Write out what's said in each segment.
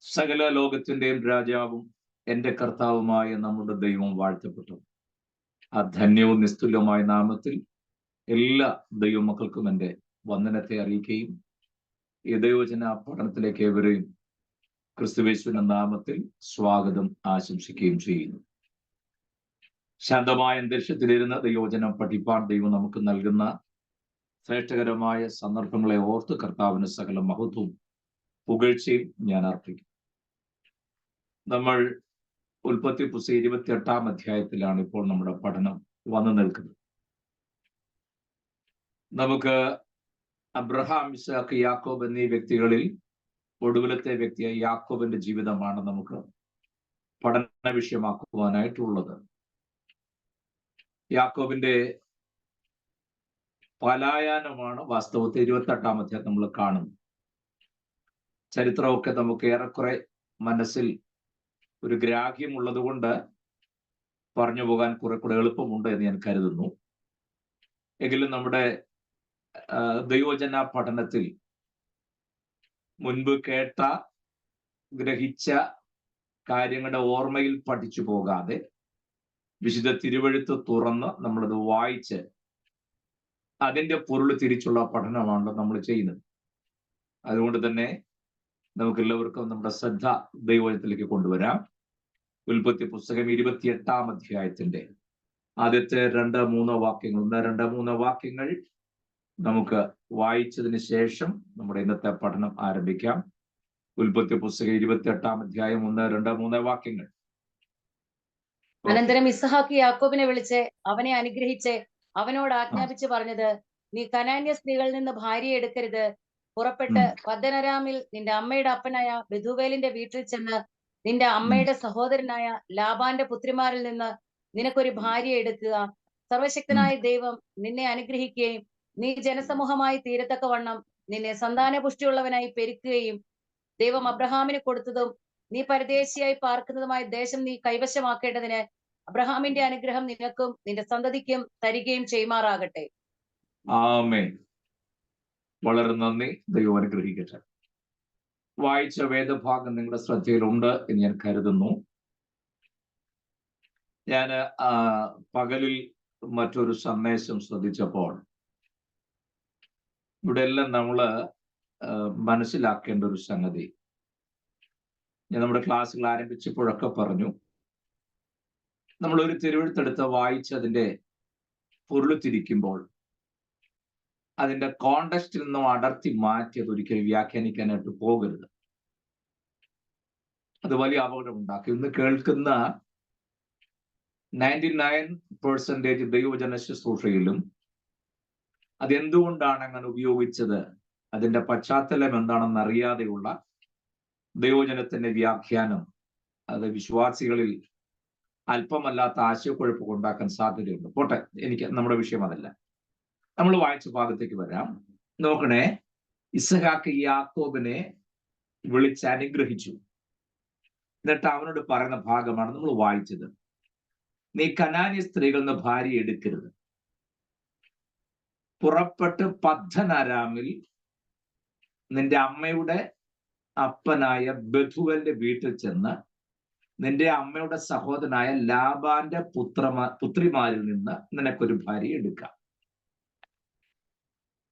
സകല ലോകത്തിന്റെയും രാജാവും എന്റെ കർത്താവുമായ നമ്മുടെ ദൈവം വാഴ്ത്തപ്പെട്ടു. ആ ധന്യവും നിസ്തുല്യമായ നാമത്തിൽ എല്ലാ ദൈവമക്കൾക്കും എൻ്റെ വന്ദനത്തെ അറിയിക്കുകയും ഈ ദൈവവചന പഠനത്തിലേക്ക് ഏവരെയും ക്രിസ്തുയേശുവിന്റെ നാമത്തിൽ സ്വാഗതം ആശംസിക്കുകയും ചെയ്യുന്നു. ശാന്തമായ അന്തരീക്ഷത്തിലിരുന്ന ദൈവവചനം പഠിപ്പാൻ ദൈവം നമുക്ക് നൽകുന്ന ശ്രേഷ്ഠകരമായ സന്ദർഭങ്ങളെ ഓർത്ത് കർത്താവിന് സകല മഹത്വവും പുകഴ്ചയും ഞാൻ അർപ്പിക്കും. നമ്മൾ ഉൽപ്പത്തി പുസ്തകം 28-ാം അധ്യായത്തിലാണ് ഇപ്പോൾ നമ്മുടെ പഠനം വന്നു നിൽക്കുന്നത്. നമുക്ക് അബ്രഹാം, ഇസ്ഹാക്ക്, യാക്കോബ് എന്നീ വ്യക്തികളിൽ ഒടുവിലത്തെ വ്യക്തിയായ യാക്കോബിന്റെ ജീവിതമാണ് നമുക്ക് പഠന വിഷയമാക്കുവാനായിട്ടുള്ളത്. യാക്കോബിന്റെ പലായനമാണ് വാസ്തവത്തിൽ 28-ാം അധ്യായം നമ്മൾ കാണുന്നത്. ചരിത്രമൊക്കെ നമുക്ക് ഏറെക്കുറെ മനസ്സിൽ ഒരു ഗ്രാഹ്യമുള്ളത് കൊണ്ട് പറഞ്ഞു പോകാൻ കുറെ കൂടെ എളുപ്പമുണ്ട് എന്ന് ഞാൻ കരുതുന്നു. എങ്കിലും നമ്മുടെ ദൈവവചന പഠനത്തിൽ മുൻപ് കേട്ട ഗ്രഹിച്ച കാര്യങ്ങളുടെ ഓർമ്മയിൽ പഠിച്ചു പോകാതെ വിശുദ്ധ തിരുവെഴുത്ത് തുറന്ന് നമ്മളത് വായിച്ച് അതിൻ്റെ പൊരുൾ തിരിച്ചുള്ള പഠനമാണ് നമ്മൾ ചെയ്യുന്നത്. അതുകൊണ്ട് തന്നെ നമുക്ക് എല്ലാവർക്കും നമ്മുടെ ശ്രദ്ധ ദൈവവചനത്തിലേക്ക് കൊണ്ടുവരാം. ഉൽപ്പത്തി പുസ്തകം 28-ാം അധ്യായത്തിന്റെ ആദ്യത്തെ 2-3 വാക്യങ്ങൾ 1-2-3 വാക്യങ്ങൾ നമുക്ക് വായിച്ചതിന് ശേഷം നമ്മുടെ ഇന്നത്തെ പഠനം ആരംഭിക്കാം. ഉൽപ്പത്തി പുസ്തകം 28-ാം അധ്യായം 1-2-3 വാക്യങ്ങൾ. അനന്തരം ഇസ്ഹാക്ക് യാക്കോബിനെ വിളിച്ച് അവനെ അനുഗ്രഹിച്ച് അവനോട് ആജ്ഞാപിച്ച് പറഞ്ഞത്, നീ കനാന്യ സ്ത്രീകളിൽ നിന്ന് ഭാര്യയെ എടുക്കരുത്. പുറപ്പെട്ട് പദ്ദനരാമിൽ നിന്റെ അമ്മയുടെ അപ്പനായ ബെഥൂവേലിന്റെ വീട്ടിൽ ചെന്ന് നിന്റെ അമ്മയുടെ സഹോദരനായ ലാബാന്റെ പുത്രിമാരിൽ നിന്ന് നിനക്കൊരു ഭാര്യയെ എടുക്കുക. സർവശക്തനായ ദൈവം നിന്നെ അനുഗ്രഹിക്കുകയും നീ ജനസമൂഹമായി തീരത്തക്കവണ്ണം നിന്നെ സന്താനപുഷ്ടിയുള്ളവനായി പെരുക്കുകയും ദൈവം അബ്രഹാമിന് കൊടുത്തതും നീ പരദേശിയായി പാർക്കുന്നതുമായ ദേശം നീ കൈവശമാക്കേണ്ടതിന് അബ്രഹാമിന്റെ അനുഗ്രഹം നിനക്കും നിന്റെ സന്തതിക്കും തരികയും ചെയ്യുമാറാകട്ടെ. ആമേൻ. വളരെ നന്ദി. ദൈവം അനുഗ്രഹിക്കട്ടെ. വായിച്ച വേദഭാഗം നിങ്ങളുടെ ശ്രദ്ധയിലുണ്ട് എന്ന് ഞാൻ കരുതുന്നു. ഞാൻ പകലിൽ മറ്റൊരു സന്ദേശം ശ്രദ്ധിച്ചപ്പോൾ ഇവിടെ എല്ലാം നമ്മൾ മനസ്സിലാക്കേണ്ട ഒരു സംഗതി ഞാൻ നമ്മുടെ ക്ലാസ്സുകൾ ആരംഭിച്ചപ്പോഴൊക്കെ പറഞ്ഞു. നമ്മളൊരു തിരുവെഴുത്തെടുത്ത് വായിച്ച് അതിൻ്റെ പൊരുൾ തിരിക്കുമ്പോൾ അതിൻ്റെ കോണ്ടക്സ്റ്റിൽ നിന്നും അടർത്തി മാറ്റി അത് ഒരിക്കലും വ്യാഖ്യാനിക്കാനായിട്ട് പോകരുത്. അത് വലിയ അപകടം ഉണ്ടാക്കും. ഇന്ന് കേൾക്കുന്ന 99% ദൈവവചന ശുശ്രൂഷയിലും അതെന്തുകൊണ്ടാണ് അങ്ങനെ ഉപയോഗിച്ചത്, അതിൻ്റെ പശ്ചാത്തലം എന്താണെന്ന് അറിയാതെയുള്ള ദൈവവചനത്തിന്റെ വ്യാഖ്യാനം അത് വിശ്വാസികളിൽ അല്പമല്ലാത്ത ആശയക്കുഴപ്പം ഉണ്ടാക്കാൻ സാധ്യതയുണ്ട്. പോട്ടെ, നമ്മുടെ വിഷയം അതല്ല. നമ്മൾ വായിച്ച ഭാഗത്തേക്ക് വരാം. നോക്കണേ, ഇസ്ഹാക്ക് യാക്കോബിനെ വിളിച്ച് അനുഗ്രഹിച്ചു. എന്നിട്ട് അവനോട് പറയുന്ന ഭാഗമാണ് നമ്മൾ വായിച്ചത്. നീ കനാന്യ സ്ത്രീകളിൽ നിന്ന് ഭാര്യ എടുക്കരുത്. പുറപ്പെട്ട് പദ്ദനരാമിൽ നിന്റെ അമ്മയുടെ അപ്പനായ ബെഥൂവേലിന്റെ വീട്ടിൽ ചെന്ന് നിന്റെ അമ്മയുടെ സഹോദരനായ ലാബാന്റെ പുത്രിമാരിൽ നിന്ന് നിനക്കൊരു ഭാര്യ എടുക്കാം.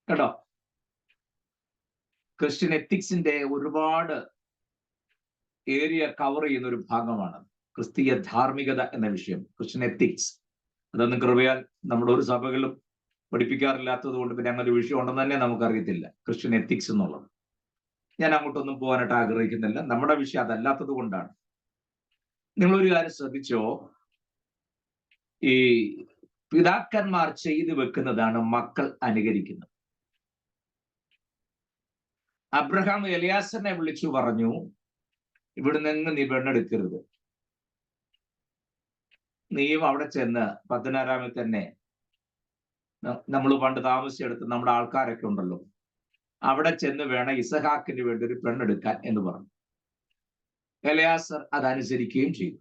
കേട്ടോ, ക്രിസ്ത്യൻ എത്തിക്സിന്റെ ഒരുപാട് ഏരിയ കവർ ചെയ്യുന്ന ഒരു ഭാഗമാണ് ക്രിസ്തീയ ധാർമ്മികത എന്ന വിഷയം. ക്രിസ്ത്യൻ എത്തിക്സ് അതൊന്നും കൃപയാൽ നമ്മുടെ ഒരു സഭകളും പഠിപ്പിക്കാറില്ലാത്തത് കൊണ്ട് പിന്നെ അങ്ങനെ ഒരു വിഷയം ഉണ്ടെന്ന് തന്നെ നമുക്കറിയത്തില്ല, ക്രിസ്ത്യൻ എത്തിക്സ് എന്നുള്ളത്. ഞാൻ അങ്ങോട്ടൊന്നും പോകാനായിട്ട് ആഗ്രഹിക്കുന്നില്ല, നമ്മുടെ വിഷയം അതല്ലാത്തത് കൊണ്ടാണ്. നിങ്ങളൊരു കാര്യം ശ്രദ്ധിച്ചോ, ഈ പിതാക്കന്മാർ ചെയ്തു വെക്കുന്നതാണ് മക്കൾ അനുകരിക്കുന്നത്. അബ്രഹാം എലിയാസറിനെ വിളിച്ചു പറഞ്ഞു, ഇവിടെ നിന്ന് നീ പെണ്ണെടുക്കരുത്. നീയും അവിടെ ചെന്ന് പദ്ദനരാമിൽ തന്നെ നമ്മൾ പണ്ട് താമസിച്ചെടുത്ത് നമ്മുടെ ആൾക്കാരൊക്കെ ഉണ്ടല്ലോ, അവിടെ ചെന്ന് വേണം ഇസഹാക്കിന് വേണ്ടി ഒരു പെണ്ണെടുക്കാൻ എന്ന് പറഞ്ഞു. എലിയാസർ അതനുസരിക്കുകയും ചെയ്തു.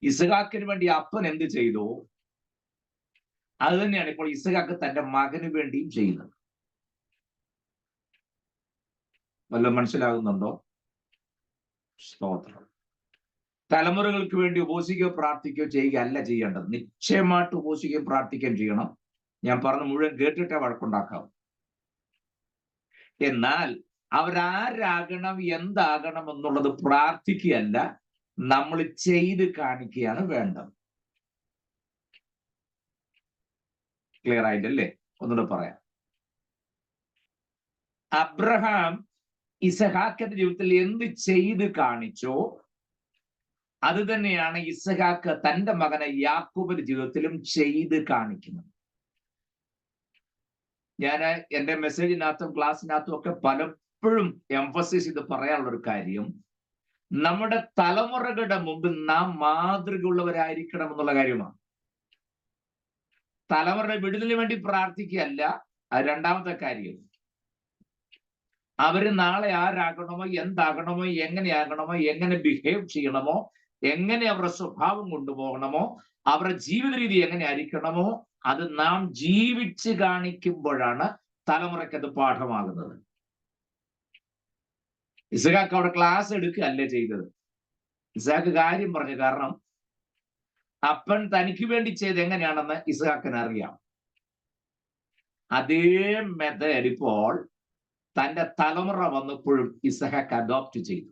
ഇസഹാക്കിന് വേണ്ടി അപ്പൻ എന്ത് ചെയ്തു അത് തന്നെയാണ് ഇപ്പോൾ ഇസഹാക്ക് തന്റെ മകന് വേണ്ടിയും ചെയ്യുന്നത്. വല്ലതും മനസ്സിലാകുന്നുണ്ടോ? സ്തോത്രം. തലമുറകൾക്ക് വേണ്ടി ഉപവസിക്കുകയോ പ്രാർത്ഥിക്കുകയോ ചെയ്യുക അല്ല ചെയ്യേണ്ടത്. നിശ്ചയമായിട്ട് ഉപവസിക്കുകയും പ്രാർത്ഥിക്കുകയും ചെയ്യണം. ഞാൻ പറഞ്ഞ മുഴുവൻ കേട്ടിട്ടേ വഴക്കുണ്ടാക്കാം. എന്നാൽ അവരാരാകണം, എന്താകണം എന്നുള്ളത് പ്രാർത്ഥിക്കുകയല്ല, നമ്മൾ ചെയ്ത് കാണിക്കുകയാണ് വേണ്ടത്. ക്ലിയർ ആയിട്ടല്ലേ? ഒന്നുകൂടെ പറയാം. അബ്രഹാം ഇസഹാക്കിന്റെ ജീവിതത്തിൽ എന്ത് ചെയ്ത് കാണിച്ചോ അത് തന്നെയാണ് ഇസഹാക്ക് തന്റെ മകനെ യാക്കോബിന്റെ ജീവിതത്തിലും ചെയ്ത് കാണിക്കുന്നത്. ഞാൻ എന്റെ മെസ്സേജിനകത്തും ക്ലാസ്സിനകത്തും ഒക്കെ പലപ്പോഴും എംഫസിസ് ചെയ്ത് പറയാനുള്ള ഒരു കാര്യം, നമ്മുടെ തലമുറകളുടെ മുമ്പിൽ നാം മാതൃകയുള്ളവരായിരിക്കണം എന്നുള്ള കാര്യമാണ്. തലമുറയുടെ വിടുതലിന് വേണ്ടി പ്രാർത്ഥിക്കുകയല്ല. അത് രണ്ടാമത്തെ കാര്യം. അവര് നാളെ ആരാകണമോ, എന്താകണമോ, എങ്ങനെയാകണമോ, എങ്ങനെ ബിഹേവ് ചെയ്യണമോ, എങ്ങനെ അവരുടെ സ്വഭാവം കൊണ്ടുപോകണമോ, അവരുടെ ജീവിത രീതി എങ്ങനെ ആയിരിക്കണമോ, അത് നാം ജീവിച്ച് കാണിക്കുമ്പോഴാണ് തലമുറയ്ക്ക് അത് പാഠമാകുന്നത്. ഇസഹാക്ക് അവിടെ ക്ലാസ് എടുക്കുകയല്ലേ ചെയ്തത്. ഇസഹാക്ക് കാര്യം പറഞ്ഞു. കാരണം അപ്പൻ തനിക്ക് വേണ്ടി ചെയ്ത് എങ്ങനെയാണെന്ന് ഇസഹാക്കിന് അറിയാം. അതേ മെത്തേഡ് ഇപ്പോൾ തന്റെ തലമുറ വന്നപ്പോഴും ഇസഹാക്ക് അഡോപ്റ്റ് ചെയ്തു.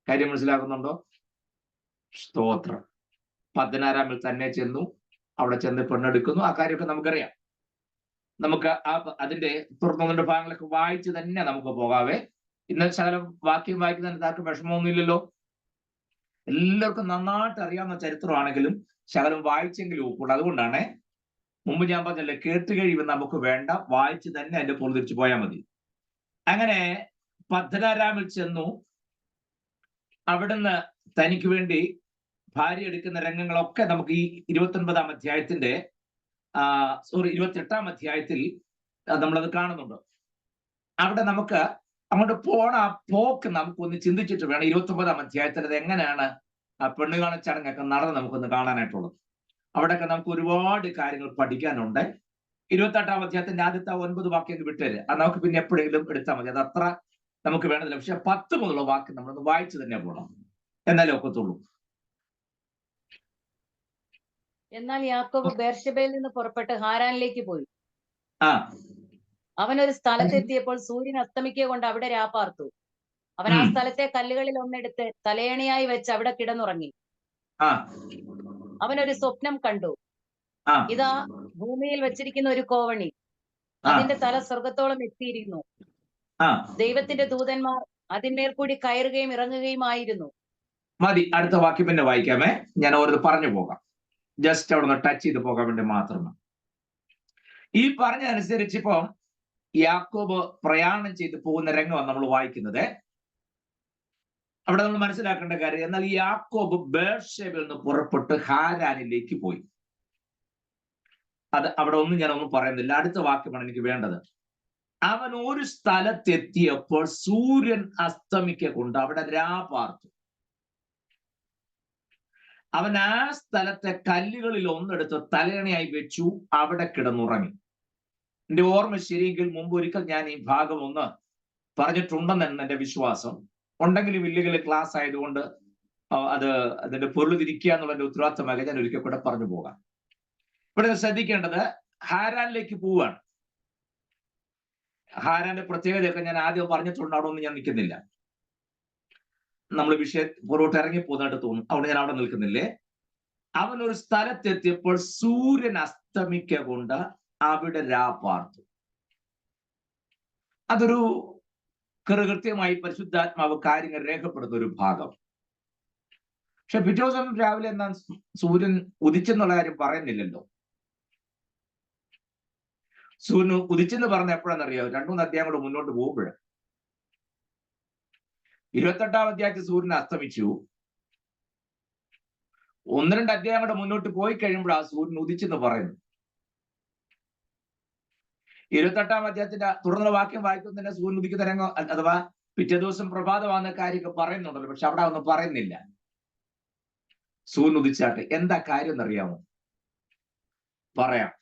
കാര്യം മനസ്സിലാക്കുന്നുണ്ടോ? സ്തോത്രം. 16 തന്നെ ചെന്നു, അവിടെ ചെന്ന് പെണ്ണെടുക്കുന്നു. ആ കാര്യമൊക്കെ നമുക്കറിയാം. നമുക്ക് അതിന്റെ തുടർന്നുള്ള ഭാഗങ്ങളൊക്കെ വായിച്ച് തന്നെ നമുക്ക് പോകാവേ. ഇന്ന് ശകലം വാക്യം വായിക്കുന്നതിന് ആർക്കും വിഷമമൊന്നുമില്ലല്ലോ. എല്ലാവർക്കും നന്നായിട്ട് അറിയാവുന്ന ചരിത്രമാണെങ്കിലും ശകലം വായിച്ചെങ്കിലും ഒക്കുള്ളൂ. അതുകൊണ്ടാണ് മുമ്പ് ഞാൻ പറഞ്ഞല്ലേ, കേട്ട് കഴിയുമ്പോൾ നമുക്ക് വേണ്ട, വായിച്ച് തന്നെ അതിന്റെ പൊളി തിരിച്ചു പോയാൽ മതി. അങ്ങനെ പദ്ദൻഅരാമിൽ ചെന്നു. അവിടുന്ന് തനിക്ക് വേണ്ടി ഭാര്യ എടുക്കുന്ന രംഗങ്ങളൊക്കെ നമുക്ക് ഈ 29-ാം അധ്യായത്തിന്റെ 28-ാം അധ്യായത്തിൽ നമ്മളത് കാണുന്നുണ്ട്. അവിടെ നമുക്ക് അങ്ങോട്ട് പോണ ആ പോക്ക് നമുക്കൊന്ന് ചിന്തിച്ചിട്ട് വേണം 29-ാം അധ്യായത്തിൽ അത് എങ്ങനെയാണ് ആ പെണ്ണുകാണ ചടങ്ങൊക്കെ നടന്ന് നമുക്കൊന്ന് കാണാനായിട്ടുള്ളത്. അവിടെയൊക്കെ നമുക്ക് ഒരുപാട് കാര്യങ്ങൾ പഠിക്കാനുണ്ട്. 28-ാം അധ്യായത്തിന്റെ ആദ്യത്തെ 9 വാക്യം വിട്ടേര്. അത് നമുക്ക് പിന്നെ എപ്പോഴെങ്കിലും എടുത്താൽ മതി. അത് അത്ര നമുക്ക് വേണ്ടതില്ല. പക്ഷെ 10 മുതലുള്ള വാക്യം നമ്മളൊന്ന് വായിച്ചു തന്നെ പോകണം, എന്നാലേ ഒക്കത്തുള്ളൂ. എന്നാൽ യാക്കോബ് ബേർശബയിൽ നിന്ന് പുറപ്പെട്ട് ഹാരാനിലേക്ക് പോയി. അവൻ ഒരു സ്ഥലത്തെത്തിയപ്പോൾ സൂര്യൻ അസ്തമിക്കുക കൊണ്ട് അവിടെ രാപ്പാർത്തു. അവൻ ആ സ്ഥലത്തെ കല്ലുകളിൽ ഒന്നെടുത്ത് തലയണിയായി വെച്ച് അവിടെ കിടന്നുറങ്ങി. അവനൊരു സ്വപ്നം കണ്ടു. ഇതാ, ഭൂമിയിൽ വെച്ചിരിക്കുന്ന ഒരു കോവണി, അതിന്റെ തല സ്വർഗത്തോളം എത്തിയിരുന്നു. ദൈവത്തിന്റെ ദൂതന്മാർ അതിന്മേൽ കൂടി കയറുകയും ഇറങ്ങുകയുമായിരുന്നു. മതി, അടുത്ത വാക്യം പിന്നെ വായിക്കാമേ. ഞാൻ ഓരോന്ന് പറഞ്ഞു പോകാം, ജസ്റ്റ് അവിടെ നിന്ന് ടച്ച് ചെയ്ത് പോകാൻ വേണ്ടി മാത്രമാണ്. ഈ പറഞ്ഞതനുസരിച്ച് ഇപ്പം യാക്കോബ് പ്രയാണം ചെയ്ത് പോകുന്ന രംഗമാണ് നമ്മൾ വായിക്കുന്നത്. അവിടെ നമ്മൾ മനസ്സിലാക്കേണ്ട കാര്യം, എന്നാൽ യാക്കോബ് ബേർശേബയിൽ നിന്ന് പുറപ്പെട്ട് ഹാരാനിലേക്ക് പോയി. അത് അവിടെ ഒന്നും ഞാനൊന്നും പറയുന്നില്ല. അടുത്ത വാക്യമാണ് എനിക്ക് വേണ്ടത്. അവൻ ഒരു സ്ഥലത്തെത്തിയപ്പോൾ സൂര്യൻ അസ്തമിക്ക കൊണ്ട് അവിടെ രാപാർത്തു. അവൻ ആ സ്ഥലത്തെ കല്ലുകളിൽ ഒന്നെടുത്ത് തലയണയായി വെച്ചു അവിടെ കിടന്നുറങ്ങി. എന്റെ ഓർമ്മ ശരിയെങ്കിൽ മുമ്പ് ഒരിക്കൽ ഞാൻ ഈ ഭാഗം ഒന്ന് പറഞ്ഞിട്ടുണ്ടെന്നാണ് എന്റെ വിശ്വാസം. ഉണ്ടെങ്കിലും ഇല്ലെങ്കിൽ ക്ലാസ് ആയതുകൊണ്ട് അതിന്റെ പൊരുൾ തിരിക്കുക എന്നുള്ളതിന്റെ ഉത്തരവാദിത്തമായി ഞാൻ ഒരിക്കൽ കൂടെ പറഞ്ഞു പോകാം. ഇവിടെ ശ്രദ്ധിക്കേണ്ടത്, ഹാരാനിലേക്ക് പോവുകയാണ്. ഹാരാന്റെ പ്രത്യേകതയൊക്കെ ഞാൻ ആദ്യം പറഞ്ഞിട്ടുണ്ട്, അവിടെ ഒന്നും ഞാൻ നിൽക്കുന്നില്ല. നമ്മൾ പുറകോട്ട് ഇറങ്ങി പോകുന്നതായിട്ട് തോന്നും, അവിടെ ഞാൻ അവിടെ നിൽക്കുന്നില്ലേ. അവൻ ഒരു സ്ഥലത്തെത്തിയപ്പോൾ സൂര്യൻ അസ്തമിക്ക കൊണ്ട് അവിടെ രാപ്പാർത്തു. അതൊരു കൃത്യമായി പരിശുദ്ധാത്മാവ് കാര്യങ്ങൾ രേഖപ്പെടുന്ന ഒരു ഭാഗം. പക്ഷെ പിറ്റേ ദിവസം രാവിലെ എന്താ സൂര്യൻ ഉദിച്ചെന്നുള്ള കാര്യം പറയുന്നില്ലല്ലോ. സൂര്യൻ ഉദിച്ചെന്ന് പറഞ്ഞ എപ്പോഴാണെന്നറിയോ? 2-3 അധ്യായം കൂടെ മുന്നോട്ട് പോകുമ്പോഴ് 28-ാം അധ്യായത്തിൽ സൂര്യൻ അസ്തമിച്ചു. 1-2 അധ്യായം കൂടെ മുന്നോട്ട് പോയി കഴിയുമ്പോഴാണ് സൂര്യൻ ഉദിച്ചെന്ന് പറയുന്നു. 28-ാം അധ്യായത്തിന്റെ തുടർന്നുള്ള വാക്യം വായിക്കുന്നതിന് സൂര്യൻ ഉദിക്കുന്ന രംഗം അഥവാ പിറ്റേ ദിവസം പ്രഭാതമാകുന്ന കാര്യമൊക്കെ പറയുന്നുണ്ടല്ലോ. പക്ഷെ അവിടെ ഒന്നും പറയുന്നില്ല. സൂര്യൻ ഉദിച്ചാട്ടെ, എന്താ കാര്യം എന്നറിയാമോ? പറയാം.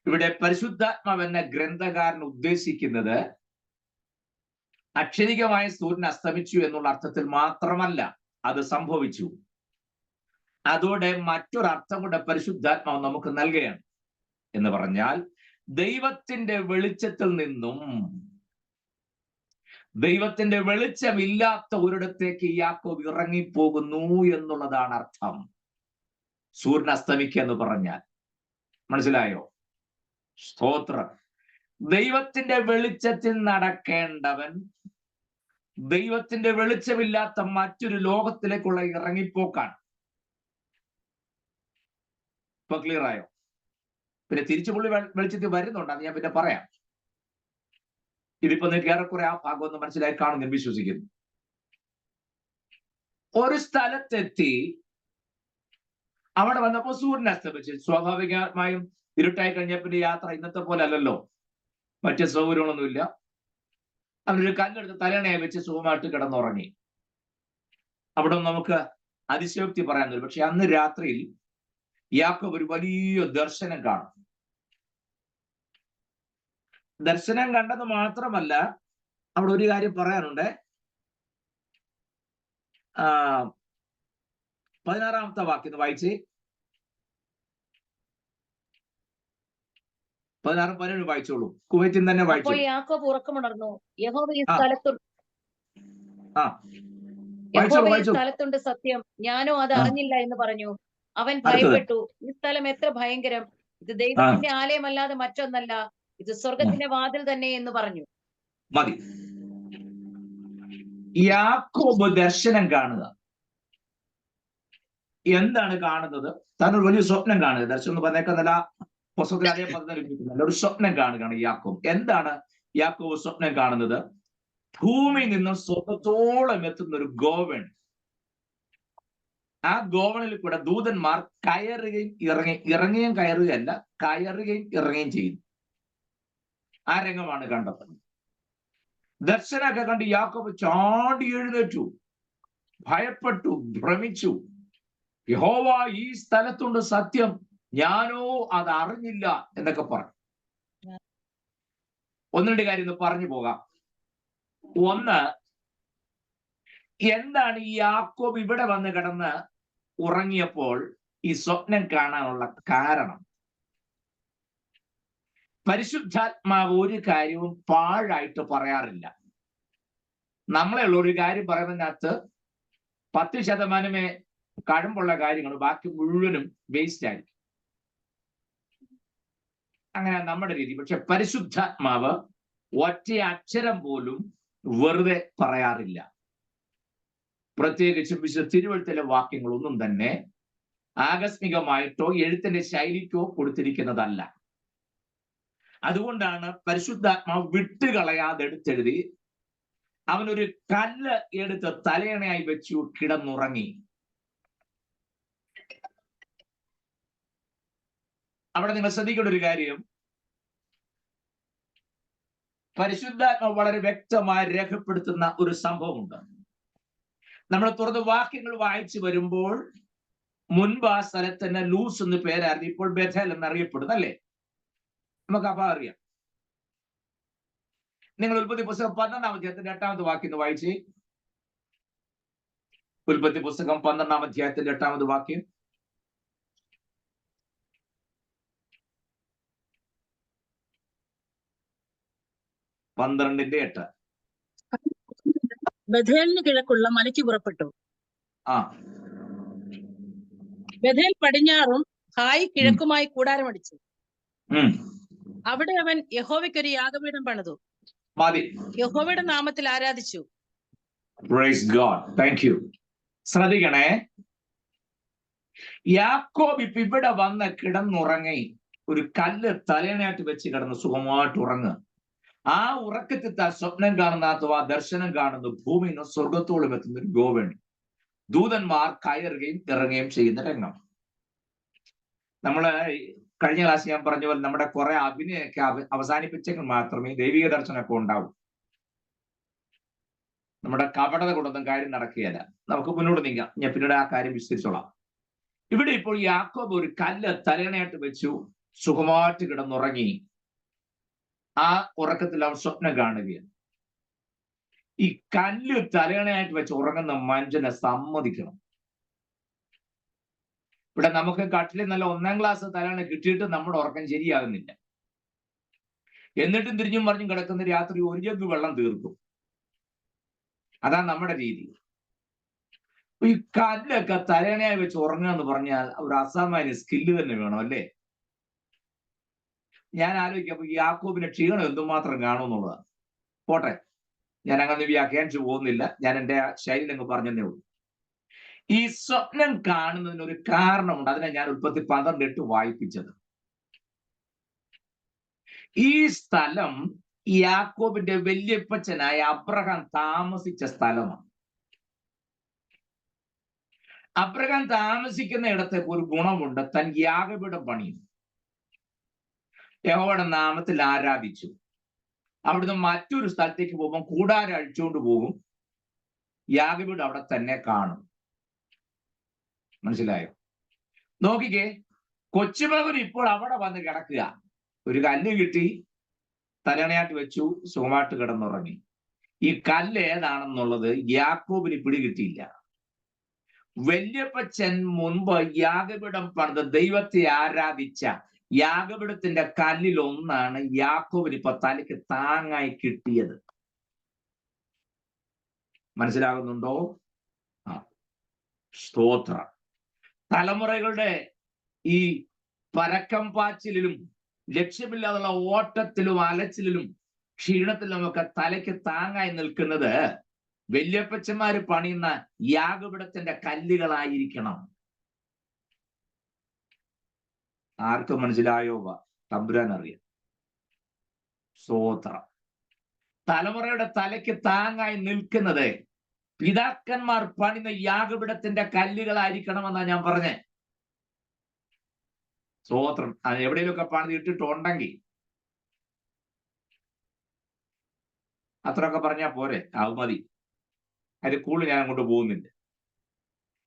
ഇവിടെ പരിശുദ്ധാത്മാവ് എന്ന ഗ്രന്ഥകാരൻ ഉദ്ദേശിക്കുന്നത് അക്ഷരികമായ സൂര്യൻ അസ്തമിച്ചു എന്നുള്ള അർത്ഥത്തിൽ മാത്രമല്ല അത് സംഭവിച്ചു. അതോടെ മറ്റൊരർത്ഥം കൂടെ പരിശുദ്ധാത്മാവ് നമുക്ക് നൽകുകയാണ്. എന്ന് പറഞ്ഞാൽ ദൈവത്തിന്റെ വെളിച്ചത്തിൽ നിന്നും ദൈവത്തിന്റെ വെളിച്ചമില്ലാത്ത ഒരിടത്തേക്ക് യാക്കോബ് ഇറങ്ങിപ്പോകുന്നു എന്നുള്ളതാണ് അർത്ഥം. സൂര്യൻ അസ്തമിക്കുക എന്ന് പറഞ്ഞാൽ മനസ്സിലായോ? സ്തോത്രം. ദൈവത്തിന്റെ വെളിച്ചത്തിൽ നടക്കേണ്ടവൻ ദൈവത്തിന്റെ വെളിച്ചമില്ലാത്ത മറ്റൊരു ലോകത്തിലേക്കുള്ള ഇറങ്ങിപ്പോക്കാണ്. ഇപ്പൊ ക്ലിയർ ആയോ? പിന്നെ തിരിച്ചു പുള്ളി വെളിച്ചത്തിൽ വരുന്നുണ്ട്, അത് ഞാൻ പിന്നെ പറയാം. ഇതിപ്പോ നിങ്ങൾക്ക് ഏറെക്കുറെ ആ ഭാഗം ഒന്ന് മനസ്സിലായി കാണും ഞാൻ വിശ്വസിക്കുന്നു. ഒരു സ്ഥലത്തെത്തി അവിടെ വന്നപ്പോ സൂര്യൻ അസ്തമിച്ചു. സ്വാഭാവികമായും ഇരുട്ടായി കഴിഞ്ഞ പിന്നെ യാത്ര ഇന്നത്തെ പോലെ അല്ലല്ലോ, മറ്റു സൗകര്യങ്ങളൊന്നുമില്ല. അവരൊരു കല്ലെടുത്ത് തലയണയായി വെച്ച് സുഖമായിട്ട് കിടന്നുറങ്ങി. അവിടെ നമുക്ക് അതിശയോക്തി പറയാൻ വരും. പക്ഷെ അന്ന് രാത്രിയിൽ യാക്കോബ് ഒരു വലിയ ദർശനം കാണും. ദർശനം കണ്ടത് മാത്രമല്ല, അവിടെ ഒരു കാര്യം പറയാനുണ്ട്. 16-ാമത്തെ വാക്യം വായിച്ചേ. 16-17 വായിച്ചോളൂ. കുവൈറ്റിൽ തന്നെ വായിച്ചു. അപ്പോൾ യാക്കോബ് ഉറക്കമുണർന്നു. യഹോവ ഈ സ്ഥലത്തുണ്ട്, സത്യം, ഞാനോ അത് അറിഞ്ഞില്ല എന്ന് പറഞ്ഞു. അവൻ ഭയപ്പെട്ടു. ഈ സ്ഥലം എത്ര ഭയങ്കരം! ഇത് ദൈവത്തിന്റെ ആലയമല്ലാതെ മറ്റൊന്നല്ല, ഇത് സ്വർഗത്തിന്റെ വാതിൽ തന്നെ എന്ന് പറഞ്ഞു. മതി. യാക്കോബ് ദർശനം കാണുക. എന്താണ് കാണുന്നത്? താൻ ഒരു വലിയ സ്വപ്നം കാണുക. ദർശനം എന്ന് പറഞ്ഞേക്കുന്നല്ല, പുസ്തകത്തിൽ അതേ പദ്ധതി ഒരു സ്വപ്നം കാണുകയാണ് യാക്കോബ്. എന്താണ് യാക്കോബ് സ്വപ്നം കാണുന്നത്? ഭൂമിയിൽ നിന്നും സ്വർഗത്തോളം എത്തുന്ന ഒരു ഗോവൺ. ആ ഗോവണിൽ കൂടെ ദൂതന്മാർ കയറുകയും ഇറങ്ങുകയും കയറുകയല്ല, കയറുകയും ഇറങ്ങുകയും ചെയ്യുന്നു. ആ രംഗമാണ് കണ്ടത്. ദർശനമൊക്കെ കണ്ട് യാക്കോബ് ചാടി എഴുന്നേറ്റു, ഭയപ്പെട്ടു, ഭ്രമിച്ചു. യഹോവ ഈ സ്ഥലത്തുണ്ട്, സത്യം, ഞാനോ അത് അറിഞ്ഞില്ല എന്നൊക്കെ പറഞ്ഞു. ഒന്ന് രണ്ട് കാര്യം പറഞ്ഞു പോകാം. ഒന്ന്, എന്താണ് ഈ യാക്കോബ് ഇവിടെ വന്ന് കിടന്ന് ഉറങ്ങിയപ്പോൾ ഈ സ്വപ്നം കാണാനുള്ള കാരണം? പരിശുദ്ധാത്മാവ് ഒരു കാര്യവും പാഴായിട്ട് പറയാറില്ല. നമ്മളെയുള്ള ഒരു കാര്യം പറയുന്നതിനകത്ത് 10% കഴമ്പുള്ള കാര്യങ്ങൾ, ബാക്കി മുഴുവനും വേസ്റ്റ് ആയിരിക്കും. അങ്ങനെ നമ്മുടെ രീതി. പക്ഷെ പരിശുദ്ധാത്മാവ് ഒറ്റ അക്ഷരം പോലും വെറുതെ പറയാറില്ല. പ്രത്യേകിച്ചും വിശുദ്ധ തിരുവെഴുത്തിലെ വാക്യങ്ങളൊന്നും തന്നെ ആകസ്മികമായിട്ടോ എഴുത്തിന്റെ ശൈലിക്കോ കൊടുത്തിരിക്കുന്നതല്ല. അതുകൊണ്ടാണ് പരിശുദ്ധാത്മാവ് വിട്ടുകളയാതെ എടുത്തെഴുതി. അവനൊരു കല്ല് എടുത്ത് തലയണയായി വെച്ചു കിടന്നുറങ്ങി. അവിടെ നിങ്ങൾ ശ്രദ്ധിക്കേണ്ട ഒരു കാര്യം, പരിശുദ്ധാത്മാവ് വളരെ വ്യക്തമായി രേഖപ്പെടുത്തുന്ന ഒരു സംഭവമുണ്ട്. നമ്മൾ തുറന്ന് വാക്യങ്ങൾ വായിച്ചു വരുമ്പോൾ മുൻപ് ആ സ്ഥലത്തിന് ലൂസ് എന്ന് പേരായിരുന്നു, ഇപ്പോൾ ബെഥേൽ എന്നറിയപ്പെടുന്നു, അല്ലേ? നമുക്ക് അപ്പൊ അറിയാം. നിങ്ങൾ ഉൽപ്പത്തി പുസ്തകം 12-ാം അധ്യായത്തിന്റെ 8-ാമത്തെ വാക്യം വായിച്ചേ. ഉൽപ്പത്തി പുസ്തകം 12-ാം അധ്യായത്തിന്റെ 8-ാമത് വാക്യം. പന്ത്രണ്ടിന്റെ 8. ബഥേലിന് കിഴക്കുള്ള മലയ്ക്ക് പുറപ്പെട്ടു. ബഥേൽ പടിഞ്ഞാറും ഹായ് കിഴക്കുമായി കൂടാരമടിച്ചു. അവിടെ അവൻ യഹോവയ്ക്കൊരു യാഗപീഠം പണിതു, യഹോവയുടെ നാമത്തിൽ ആരാധിച്ചു. Praise God. Thank you. ശ്രദ്ധിക്കണേ, യാക്കോബ് ഇപ്പൊ ഇവിടെ വന്ന് കിടന്നുറങ്ങി, ഒരു കല്ല് തലയണയായിട്ട് വെച്ച് കിടന്ന് സുഖമായിട്ട് ഉറങ്ങുക. ആ ഉറക്കത്തിൽ സ്വപ്നം കാണുന്ന അഥവാ ദർശനം കാണുന്നു ഭൂമിയിൽ നിന്ന് സ്വർഗത്തോളം എത്തുന്ന ഒരു ഗോവണി. ദൂതന്മാർ കയറുകയും ഇറങ്ങുകയും ചെയ്യുന്ന രംഗം. നമ്മള് കഴിഞ്ഞ ക്ലാസ് ഞാൻ പറഞ്ഞ പോലെ നമ്മുടെ കുറെ അഭിനയൊക്കെ അവസാനിപ്പിച്ചെങ്കിൽ മാത്രമേ ദൈവിക ദർശനമൊക്കെ ഉണ്ടാവൂ. നമ്മുടെ കപടത കൊണ്ടൊന്നും കാര്യം നടക്കുകയല്ല. നമുക്ക് മുന്നോട്ട് നീങ്ങാം, ഞാൻ പിന്നീട് ആ കാര്യം വിസ്തരിച്ചോളാം. ഇവിടെ ഇപ്പോൾ യാക്കോബ് ഒരു കല്ല് തലയണയായിട്ട് വെച്ചു സുഖമായിട്ട് കിടന്നുറങ്ങി. ആ ഉറക്കത്തിൽ അവൻ സ്വപ്നം കാണുകയാണ്. ഈ കല്ല് തലയണയായിട്ട് വെച്ച് ഉറങ്ങുന്ന മനുഷ്യനെ സമ്മതിക്കണം. ഇവിടെ നമുക്ക് കട്ടിൽ നല്ല 1ാം ക്ലാസ് തലയണ കിട്ടിയിട്ട് നമ്മുടെ ഉറക്കം ശരിയാകുന്നില്ല. എന്നിട്ടും തിരിഞ്ഞും പറഞ്ഞും കിടക്കുന്ന രാത്രി 1 ജഗ് വെള്ളം തീർക്കും. അതാ നമ്മുടെ രീതി. ഈ കല്ലൊക്കെ തലയണയായി വെച്ച് ഉറങ്ങുക എന്ന് പറഞ്ഞാൽ ഒരു അസാമാന്യ സ്കില്ല് തന്നെ വേണം, അല്ലേ? ഞാൻ ആലോചിക്കാം, യാക്കോബിന്റെ ക്ഷീണം എന്തുമാത്രം കാണുമെന്നുള്ളതാണ്. പോട്ടെ, ഞാൻ അങ്ങനെ വ്യാഖ്യാനിച്ചു പോകുന്നില്ല. ഞാൻ എൻ്റെ ശൈലി അങ്ങ് പറഞ്ഞതേ ഉള്ളൂ. ഈ സ്വപ്നം കാണുന്നതിന് ഒരു കാരണമുണ്ട്. അതിനെ ഞാൻ ഉൽപ്പത്തി 12:8 വായിപ്പിച്ചത്. ഈ സ്ഥലം യാക്കോബിന്റെ വല്യപ്പച്ചനായ അബ്രഹാം താമസിച്ച സ്ഥലമാണ്. അബ്രഹാം താമസിക്കുന്ന ഇടത്തേക്ക് ഒരു ഗുണമുണ്ട്. താൻ യാഗപീഠം പണിയും, യഹോവയുടെ നാമത്തിൽ ആരാധിച്ചു. അവിടുന്ന് മറ്റൊരു സ്ഥലത്തേക്ക് പോകുമ്പോൾ കൂടാരം അഴിച്ചുകൊണ്ട് പോകും. യാഗപീഠം അവിടെ തന്നെ കാണും. മനസ്സിലായോ? നോക്കിക്കേ, കൊച്ചുമകൻ ഇപ്പോൾ അവിടെ വന്ന് കിടക്കുക. ഒരു കല്ല് കിട്ടി, തലയണയായിട്ട് വെച്ചു, സുഖമായിട്ട് കിടന്നുറങ്ങി. ഈ കല്ല് ഏതാണെന്നുള്ളത് യാക്കോബിന് പിടികിട്ടിയില്ല. വല്യപ്പച്ചൻ മുൻപ് യാഗപീഠം പണിത് ദൈവത്തെ ആരാധിച്ച യാഗപീഠത്തിന്റെ കല്ലിൽ ഒന്നാണ് യാക്കോബിന് ഇപ്പൊ തലയ്ക്ക് താങ്ങായി കിട്ടിയത്. മനസ്സിലാകുന്നുണ്ടോ? ആ, സ്തോത്രം. തലമുറകളുടെ ഈ പരക്കം പാച്ചിലും ലക്ഷ്യമില്ലാതുള്ള ഓട്ടത്തിലും അലച്ചിലും ക്ഷീണത്തിലും ഒക്കെ തലയ്ക്ക് താങ്ങായി നിൽക്കുന്നത് വല്യപ്പച്ചന്മാര് പണിയുന്ന യാഗപീഠത്തിന്റെ കല്ലുകളായിരിക്കണം. ആർക്കും മനസ്സിലായോ? തമ്പുരാൻ അറിയാം. സ്തോത്രം. തലമുറയുടെ തലയ്ക്ക് താങ്ങായി നിൽക്കുന്നത് പിതാക്കന്മാർ പണിയുന്ന യാഗപീഠത്തിന്റെ കല്ലുകളായിരിക്കണമെന്നാ ഞാൻ പറഞ്ഞേ. സ്തോത്രം. അത് എവിടെയെങ്കിലുമൊക്കെ പണിത് ഇട്ടിട്ടുണ്ടെങ്കിൽ അത്രയൊക്കെ പറഞ്ഞാൽ പോരെ? അത് മതി. അതിന് കൂടുതൽ ഞാൻ അങ്ങോട്ട് പോകുന്നില്ല.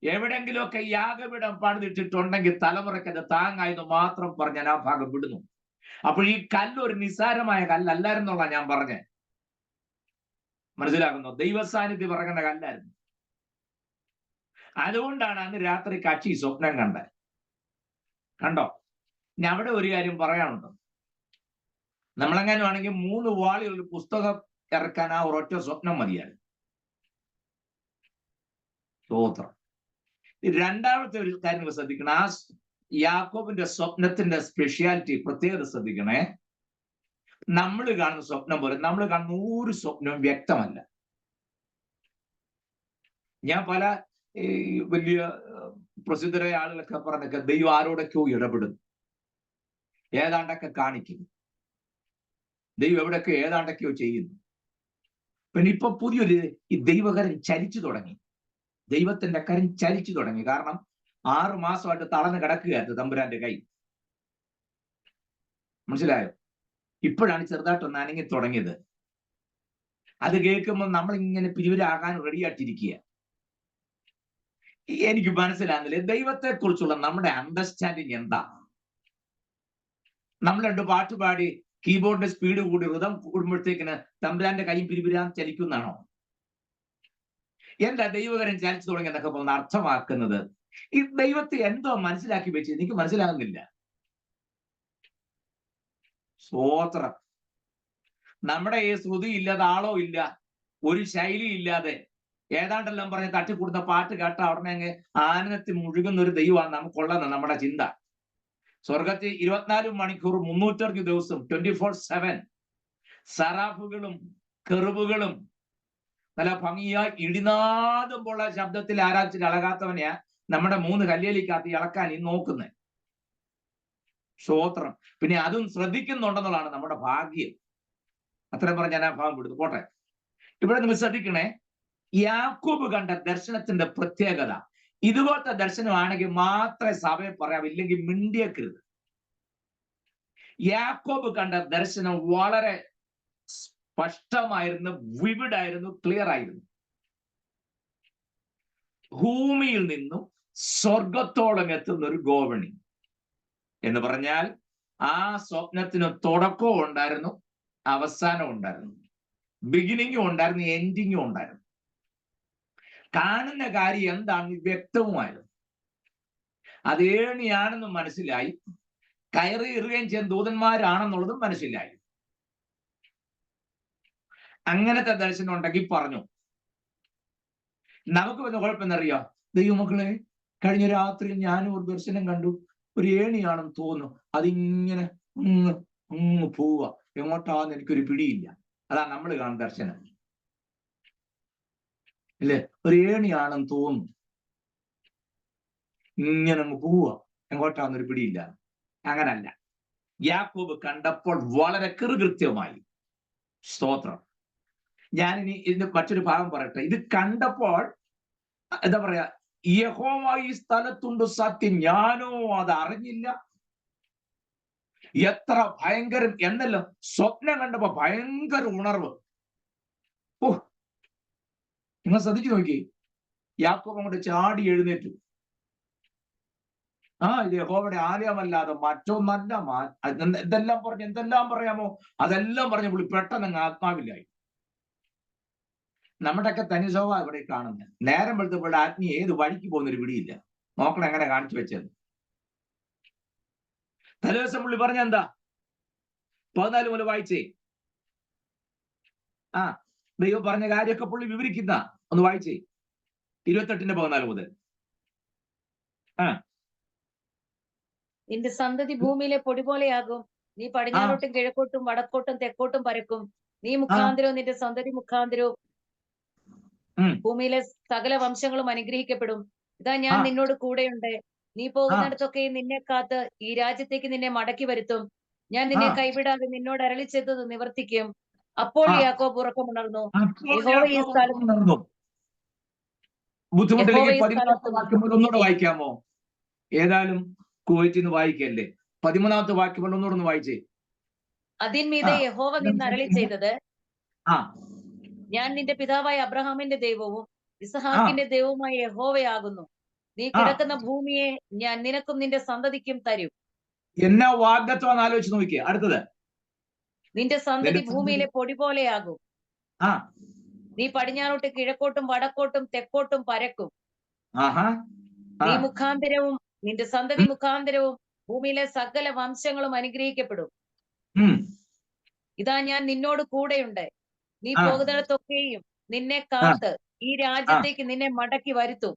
എവിടെങ്കിലുമൊക്കെ യാഗപീഠം പണിതിട്ടിട്ടുണ്ടെങ്കിൽ തലമുറയ്ക്ക് അത് താങ്ങായെന്ന് മാത്രം പറഞ്ഞ് ഞാൻ ആ ഭാഗം വിടുന്നു. അപ്പോൾ ഈ കല്ല് ഒരു നിസ്സാരമായ കല്ലല്ലായിരുന്നുള്ള ഞാൻ പറഞ്ഞേ. മനസ്സിലാകുന്നു? ദൈവസാന്നിധ്യം ഇറങ്ങേണ്ട കല്ലായിരുന്നു. അതുകൊണ്ടാണ് അന്ന് രാത്രി കക്ഷി സ്വപ്നം കണ്ടത്. കണ്ടോ? ഇനി അവിടെ ഒരു കാര്യം പറയാനുണ്ട്. നമ്മളെങ്ങാനും ആണെങ്കിൽ 3 വാളിയുള്ള പുസ്തകം ഇറക്കാൻ ആ ഒരൊറ്റ സ്വപ്നം മതിയായിരുന്നു. സ്തോത്രം. രണ്ടാമത്തെ ഒരു കാര്യം ശ്രദ്ധിക്കണം. ആ യാക്കോബിന്റെ സ്വപ്നത്തിന്റെ സ്പെഷ്യാലിറ്റി പ്രത്യേകത ശ്രദ്ധിക്കണേ. നമ്മൾ കാണുന്ന സ്വപ്നം പോലെ നമ്മൾ കാണുന്ന ഒരു സ്വപ്നവും വ്യക്തമല്ല. ഞാൻ പല വലിയ പ്രസിദ്ധരായ ആളുകളൊക്കെ പറഞ്ഞൊക്കെ ദൈവം ആരോടൊക്കെയോ ഇടപെടുന്നു, ഏതാണ്ടൊക്കെ കാണിക്കുന്നു, ദൈവം എവിടെയൊക്കെ ഏതാണ്ടൊക്കെയോ ചെയ്യുന്നു. പിന്നെ ഇപ്പൊ പുതിയൊരു ഈ ദൈവകരൻ ചലിച്ചു തുടങ്ങി. ദൈവത്തിന്റെ കരം ചലിച്ചു തുടങ്ങി. കാരണം 6 മാസമായിട്ട് തളർന്ന് കിടക്കുകയായിരുന്നു തമ്പുരാന്റെ കൈ. മനസ്സിലായോ? ഇപ്പോഴാണ് ചെറുതായിട്ടൊന്ന് അനങ്ങി തുടങ്ങിയത്. അത് കേൾക്കുമ്പോൾ നമ്മൾ ഇങ്ങനെ പിരിവരാകാൻ റെഡിയായിട്ടിരിക്കുക. എനിക്ക് മനസ്സിലാകുന്നില്ല ദൈവത്തെ കുറിച്ചുള്ള നമ്മുടെ അണ്ടർസ്റ്റാൻഡിങ് എന്താ. നമ്മൾ 2 പാട്ട് പാടി കീബോർഡിന്റെ സ്പീഡ് കൂടി ഋതം കൂടുമ്പോഴത്തേക്കിന് തമ്പുരാന്റെ കൈ പിരിവിരാൻ ചലിക്കുന്നതാണോ? എന്താ ദൈവകരം ചലിച്ചു തുടങ്ങിയെന്നൊക്കെ പോകുന്ന അർത്ഥമാക്കുന്നത്? ഈ ദൈവത്തെ എന്തോ മനസ്സിലാക്കി വെച്ച് എനിക്ക് മനസ്സിലാകുന്നില്ല. സ്തോത്രം. നമ്മുടെ ഈ ശ്രുതി ഇല്ലാതെ ആളോ ഇല്ല, ഒരു ശൈലി ഇല്ലാതെ ഏതാണ്ടെല്ലാം പറഞ്ഞ് തട്ടിക്കൂടുന്ന പാട്ട് കേട്ട ഉടനെ അങ്ങ് ആനന്ദത്തിൽ മുഴുകുന്ന ഒരു ദൈവമാണ് നമുക്കുള്ളത് നമ്മുടെ ചിന്ത. സ്വർഗത്തിൽ 24 മണിക്കൂർ 360 ദിവസം 24/7 സറാഫുകളും കെറുബുകളും നല്ല ഭംഗിയായി ഇടിനാദുമ്പോള്ള ശബ്ദത്തിൽ ആരാധിച്ചിട്ട് അളകാത്തവനെയാ നമ്മുടെ 3 കല്ലേലിക്കകത്ത് ഇളക്കാൻ ഈ നോക്കുന്നത്. സ്തോത്രം. പിന്നെ അതും ശ്രദ്ധിക്കുന്നുണ്ടെന്നുള്ളതാണ് നമ്മുടെ ഭാഗ്യം. അത്രയും പറഞ്ഞ് ഞാൻ ആ ഭാഗം വിടുന്നു. പോട്ടെ. ഇവിടെ നിങ്ങൾ ശ്രദ്ധിക്കണേ, യാക്കോബ് കണ്ട ദർശനത്തിന്റെ പ്രത്യേകത ഇതുപോലത്തെ ദർശനമാണെങ്കിൽ മാത്രമേ സഭയെ പറയാവൂ, ഇല്ലെങ്കിൽ മിണ്ടിയേക്കരുത്. യാക്കോബ് കണ്ട ദർശനം വളരെ സ്പഷ്ടമായിരുന്നു, വിവിഡായിരുന്നു, ക്ലിയർ ആയിരുന്നു. ഭൂമിയിൽ നിന്നും സ്വർഗത്തോളം എത്തുന്ന ഒരു ഗോവണി എന്ന് പറഞ്ഞാൽ ആ സ്വപ്നത്തിന് തുടക്കവും ഉണ്ടായിരുന്നു, അവസാനവും ഉണ്ടായിരുന്നു. ബിഗിനിങ്ങും ഉണ്ടായിരുന്നു, എൻഡിങ്ങും ഉണ്ടായിരുന്നു. കാണുന്ന കാര്യം എന്താണെന്ന് വ്യക്തവുമായിരുന്നു. അത് ഏണിയാണെന്ന് മനസ്സിലായി. കയറി എറിയുകയും ചെയ്യുന്ന ദൂതന്മാരാണെന്നുള്ളതും മനസ്സിലായി. അങ്ങനത്തെ ദർശനം ഉണ്ടെങ്കിൽ പറഞ്ഞു. നമുക്ക് വന്ന കുഴപ്പമെന്നറിയാം, ദൈവമക്കളെ, കഴിഞ്ഞ രാത്രി ഞാനും ഒരു ദർശനം കണ്ടു, ഒരു ഏണിയാണെന്ന് തോന്നുന്നു, അതിങ്ങനെ പോവുക, എങ്ങോട്ടാന്ന് എനിക്കൊരു പിടിയില്ല. അതാ നമ്മൾ കാണുന്ന ദർശനം അല്ലേ? ഒരു ഏണിയാണെന്ന് തോന്നുന്നു, ഇങ്ങനെ അങ്ങ് പോവുക, എങ്ങോട്ടാന്നൊരു പിടിയില്ല. അങ്ങനല്ല. യാക്കോബ് കണ്ടപ്പോൾ വളരെ കൃത്യമായി. സ്തോത്രം. ഞാനിനി ഇതിന്റെ മറ്റൊരു ഭാഗം പറയട്ടെ. ഇത് കണ്ടപ്പോൾ എന്താ പറയാ, യഹോവ ഈ സ്ഥലത്തുണ്ട് സത്യം, ഞാനോ അത് അറിഞ്ഞില്ല. എത്ര ഭയങ്കരം എന്നല്ല, സ്വപ്നം കണ്ടപ്പോ ഭയങ്കര ഉണർവ്. ഓ, നിങ്ങൾ ശ്രദ്ധിച്ചു നോക്കി. യാക്കോബ് അങ്ങോട്ട് ചാടി എഴുന്നേറ്റു. ഇത് യഹോവയുടെ ആലയമല്ലാതെ മറ്റൊന്നല്ല. എന്തെല്ലാം പറയാമോ അതെല്ലാം പറഞ്ഞ പുള്ളി പെട്ടെന്ന് അങ്ങ് ആത്മാവില്ലായി. നമ്മുടെയൊക്കെ തനി സ്വഭാവം ഇവിടെ കാണുന്നത്. നേരം വെളുത്തപ്പോൾ ആത്മീയ ഏത് വഴിക്ക് പോകുന്നൊരു പിടിയില്ല. നോക്കണം എങ്ങനെ കാണിച്ചു വെച്ചത്. തലേദിവസം പുള്ളി പറഞ്ഞ എന്താ? 14 മുതൽ വായിച്ചേ. ദൈവം പറഞ്ഞ കാര്യമൊക്കെ പുള്ളി വിവരിക്കുന്ന ഒന്ന് വായിച്ചേ. 28-14 മുതൽ. നിന്റെ സന്തതി ഭൂമിയിലെ പൊടി പോലെയാകും. നീ പടിഞ്ഞാറോട്ടും കിഴക്കോട്ടും വടക്കോട്ടും തെക്കോട്ടും പരക്കും. നീ മുഖാന്തരവും നിന്റെ സന്തതി മുഖാന്തരവും ഭൂമിയിലെ സകല വംശങ്ങളും അനുഗ്രഹിക്കപ്പെടും. ഇതാ ഞാൻ നിന്നോട് കൂടെയുണ്ട്. നീ പോകുന്നിടത്തൊക്കെ നിന്നെ കാത്ത് ഈ രാജ്യത്തേക്ക് നിന്നെ മടക്കി വരുത്തും. ഞാൻ നിന്നെ കൈവിടാതെ നിന്നോട് അരുളി ചെയ്തത് നിവർത്തിക്കും. അപ്പോൾ യാക്കോബ് ഉറക്കമുണർന്നു. യഹോവ ഈ സ്ഥലത്ത് ബുദ്ധിമുട്ടില്ലെങ്കിൽ 13-ാമത്തെ വാക്യം ഒന്നുകൂടെ വായിക്കാമോ? ഏതായാലും കുവൈറ്റിന്ന് വായിക്കല്ലേ. 13-ാമത്തെ വാക്യം ഒന്നുകൂടെ വായിച്ചേ. അതിന്മീതെ യഹോവ നിന്ന് അരുളി ചെയ്തത്, ഞാൻ നിന്റെ പിതാവായ അബ്രഹാമിന്റെ ദൈവവും ഇസഹാക്കിന്റെ ദൈവവുമായ യഹോവയാകുന്നു. നീ കിടക്കുന്ന ഭൂമിയെ ഞാൻ നിനക്കും നിന്റെ സന്തതിക്കും തരും. എന്നാ വാഗ്ദത്തം ആലോചിച്ച് നോക്കിയേ. അടുത്തത്, നിന്റെ സന്തതി ഭൂമിയിലെ പൊടി പോലെയാകും. നീ പടിഞ്ഞാറോട്ട് കിഴക്കോട്ടും വടക്കോട്ടും തെക്കോട്ടും പരക്കും. നീ മുഖാന്തരവും നിന്റെ സന്തതി മുഖാന്തരവും ഭൂമിയിലെ സകല വംശങ്ങളും അനുഗ്രഹിക്കപ്പെടും. ഇതാ ഞാൻ നിന്നോട് കൂടെയുണ്ട്. നീ പോകുന്നിടത്തൊക്കെയും നിന്നെ കാത്ത് ഈ രാജ്യത്തേക്ക് നിന്നെ മടക്കി വരുത്തും.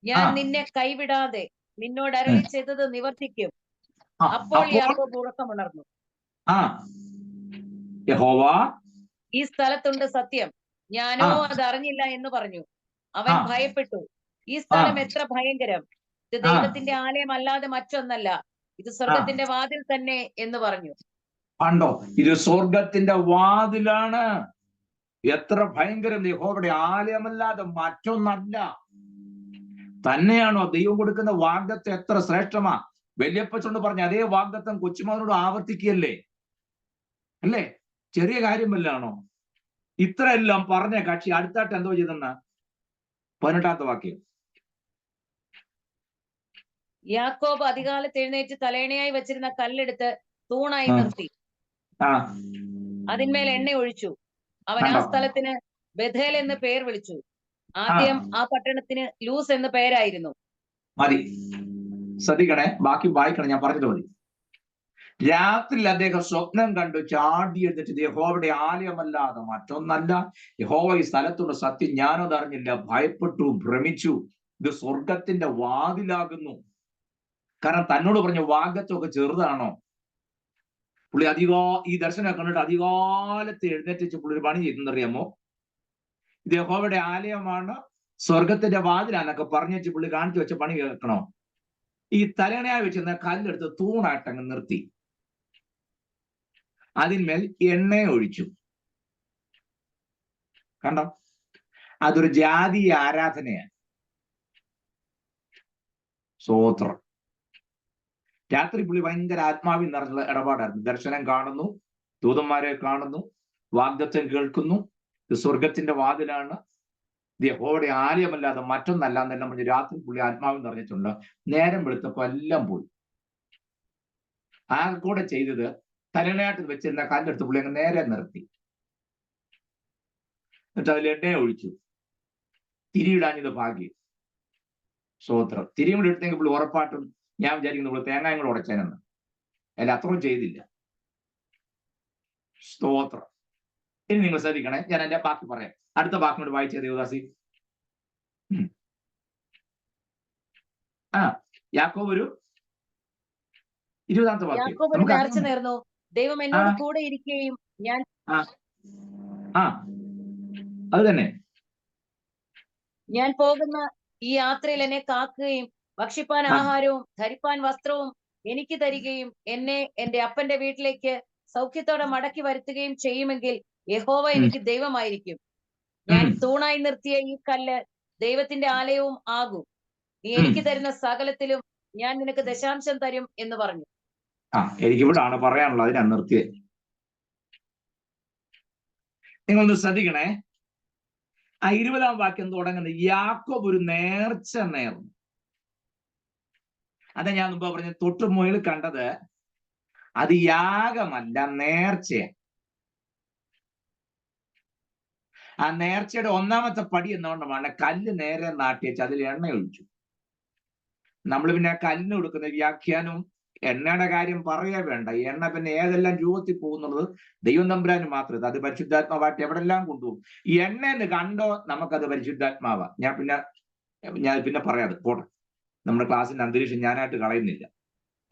ഞാൻ നിന്നെ കൈവിടാതെ നിന്നോട് അരുളി ചെയ്തത് നിവർത്തിക്കും. അപ്പോൾ യാക്കോബ് ഉറക്കമുണർന്നു. യഹോവ ഈ സ്ഥലത്തുണ്ട് സത്യം, ഞാനോ അത് അറിഞ്ഞില്ല എന്ന് പറഞ്ഞു. അവൻ ഭയപ്പെട്ടു. ഈ സ്ഥലം എത്ര ഭയങ്കരം! ഇത് ദൈവത്തിന്റെ ആലയം അല്ലാതെ മറ്റൊന്നല്ല, ഇത് സ്വർഗത്തിന്റെ വാതിൽ തന്നെ എന്ന് പറഞ്ഞു. കണ്ടോ, ഇത് സ്വർഗത്തിന്റെ വാതിലാണ്. എത്ര ഭയങ്കരം! യഹോവയുടെ ആലയമല്ലാതെ മറ്റൊന്നല്ല. തന്നെയാണോ ദൈവം കൊടുക്കുന്ന വാഗ്ദത്തം? എത്ര ശ്രേഷ്ഠമാ! വല്യപ്പച്ചോണ്ട് പറഞ്ഞ അതേ വാഗ്ദത്തം കൊച്ചുമകനോട് ആവർത്തിക്കുകയല്ലേ, അല്ലേ? ചെറിയ കാര്യമല്ലാണോ? ഇത്രയെല്ലാം പറഞ്ഞ കക്ഷി അടുത്തായിട്ട് എന്തോ ചെയ്തെന്ന 18-ാമത്തെ വാക്യം. യാക്കോബ് അധികാലത്ത് എഴുന്നേറ്റ് തലേണയായി വെച്ചിരുന്ന കല്ലെടുത്ത് തൂണായി നിർത്തി. അതിന്മേൽ എണ്ണ ഒഴിച്ചു. അവൻ ആ സ്ഥലത്തിന് ബഥേൽ എന്ന് പേർ വിളിച്ചു. ആദ്യം ആ പട്ടണത്തിന് ലൂസ് എന്ന് പേരായിരുന്നു. മതി, ശ്രദ്ധിക്കണേ, ബാക്കി വായിക്കണം, ഞാൻ പറഞ്ഞത് മതി. രാത്രിയിൽ അദ്ദേഹം സ്വപ്നം കണ്ടു, ചാടി എടുത്തിട്ട് യഹോവയുടെ ആലയമല്ലാതെ മറ്റൊന്നല്ല, യഹോവ ഈ സ്ഥലത്തുള്ള സത്യം ഞാനത് അറിഞ്ഞില്ല, ഭയപ്പെട്ടു, ഭ്രമിച്ചു, ഇത് സ്വർഗത്തിന്റെ വാതിലാകുന്നു. കാരണം തന്നോട് പറഞ്ഞ വാഗ്ദത്തമൊക്കെ ചെറുതാണോ? പുള്ളി ഈ ദർശനം കണ്ടിട്ട് അധികാലത്ത് എഴുന്നേറ്റ് പുള്ളി ഒരു പണി ചെയ്തെന്നറിയാമോ? ഇത് യഹോവയുടെ ആലയമാണ്, സ്വർഗത്തിന്റെ വാതിലാന്നൊക്കെ പറഞ്ഞു വെച്ച് പുള്ളി കാണിച്ചു വെച്ച പണി കേൾക്കണോ? ഈ തലേണയായി വെച്ചിരുന്ന കല്ലെടുത്ത് തൂണായിട്ടങ്ങ് നിർത്തി. അതിന്മേൽ എണ്ണ ഒഴിച്ചു. കണ്ടോ, അതൊരു ജാതീയ ആരാധനയാണ്. സ്തോത്രം. രാത്രി പുള്ളി ഭയങ്കര ആത്മാവിൽ നിറഞ്ഞുള്ള ഇടപാടായിരുന്നു. ദർശനം കാണുന്നു, ദൂതന്മാരെ കാണുന്നു, വാഗ്ദത്തം കേൾക്കുന്നു, ഇത് സ്വർഗത്തിന്റെ വാതിലാണ്, ഇത് യഹോവയുടെ ആലയമല്ലാതെ മറ്റൊന്നല്ല എന്നെല്ലാം പറഞ്ഞ് രാത്രി പുള്ളി ആത്മാവിൽ നിറഞ്ഞിട്ടുണ്ട്. നേരം വെളുത്തപ്പോ എല്ലാം പോയി. ആകെ കൂടെ ചെയ്തത് തലനാട്ടിൽ വെച്ചിരുന്ന കല്ലെടുത്ത് പുള്ളി അങ്ങ് നേരെ നിർത്തി. എന്നിട്ട് അതിൽ എണ്ണയെ ഒഴിച്ചു. തിരിയിടാഞ്ഞത് ഭാഗ്യം. സ്തോത്രം. തിരിയും കൂടി എടുത്തെങ്കിൽ ഉറപ്പായിട്ടും ഞാൻ വിചാരിക്കുന്നു തേങ്ങയും കൂടെ ഉടച്ചേനെന്ന്. അല്ല, അത്രയും ചെയ്തില്ല. സ്തോത്രം. ഇനി നിങ്ങൾ ശ്രദ്ധിക്കണേ, ഞാൻ എന്റെ ബാക്കി പറയാം. അടുത്ത വാക്കിനോട് വായിച്ചേ ദേവദാസി. യാക്കോബ് ഒരു 20-ാമത്തെ വാക്യം. യാക്കോബ് ഒരു നേർച്ച നേർന്നു, ദൈവം എന്നോട് കൂടെ ഇരിക്കുകയും ഞാൻ അത് തന്നെ, ഞാൻ പോകുന്ന ഈ യാത്രയിൽ എന്നെ കാക്കുകയും ഭക്ഷിപ്പാൻ ആഹാരവും ധരിപ്പാൻ വസ്ത്രവും എനിക്ക് തരികയും എന്നെ എന്റെ അപ്പന്റെ വീട്ടിലേക്ക് സൗഖ്യത്തോടെ മടക്കി വരുത്തുകയും ചെയ്യുമെങ്കിൽ യഹോവ എനിക്ക് ദൈവമായിരിക്കും. ഞാൻ തൂണായി നിർത്തിയ ഈ കല്ല് ദൈവത്തിന്റെ ആലയവും ആകും. നീ എനിക്ക് തരുന്ന സകലത്തിലും ഞാൻ നിനക്ക് ദശാംശം തരും എന്ന് പറഞ്ഞു. എനിക്കിവിടാണ് പറയാനുള്ളത്, അതിനാ നിർത്തിയത്. നിങ്ങളൊന്ന് ശ്രദ്ധിക്കണേ. 20-ാം വാക്യം തുടങ്ങുന്നത് യാക്കോബ് ഒരു നേർച്ച നേർന്നു. അതാ ഞാൻ മുമ്പ് പറഞ്ഞ തൊട്ടു മുകളിൽ കണ്ടത് അത് യാഗമല്ല, നേർച്ചയാണ്. ആ നേർച്ചയുടെ 1-ാമത്തെ പടി എന്നുകൊണ്ടാണ് കല്ല് നേരെ നാട്ടിയച്ച് അതിൽ എണ്ണ ഒഴിച്ചു. നമ്മൾ പിന്നെ ആ കല്ലിന് കൊടുക്കുന്ന വ്യാഖ്യാനവും എണ്ണയുടെ കാര്യം പറയാ വേണ്ട. എണ്ണ പിന്നെ ഏതെല്ലാം രൂപത്തിൽ പോകുന്നുള്ളത് ദൈവം തമ്പുരാന് മാത്രമേ. അത് പരിശുദ്ധാത്മാവായിട്ട് എവിടെല്ലാം കൊണ്ടുപോകും. ഈ എണ്ണയെന്ന് കണ്ടോ നമുക്കത് പരിശുദ്ധാത്മാവാ. ഞാൻ പിന്നെ പറയാതെ പോട്ടെ. നമ്മുടെ ക്ലാസ്സിന്റെ അന്തരീക്ഷം ഞാനായിട്ട് കളയുന്നില്ല.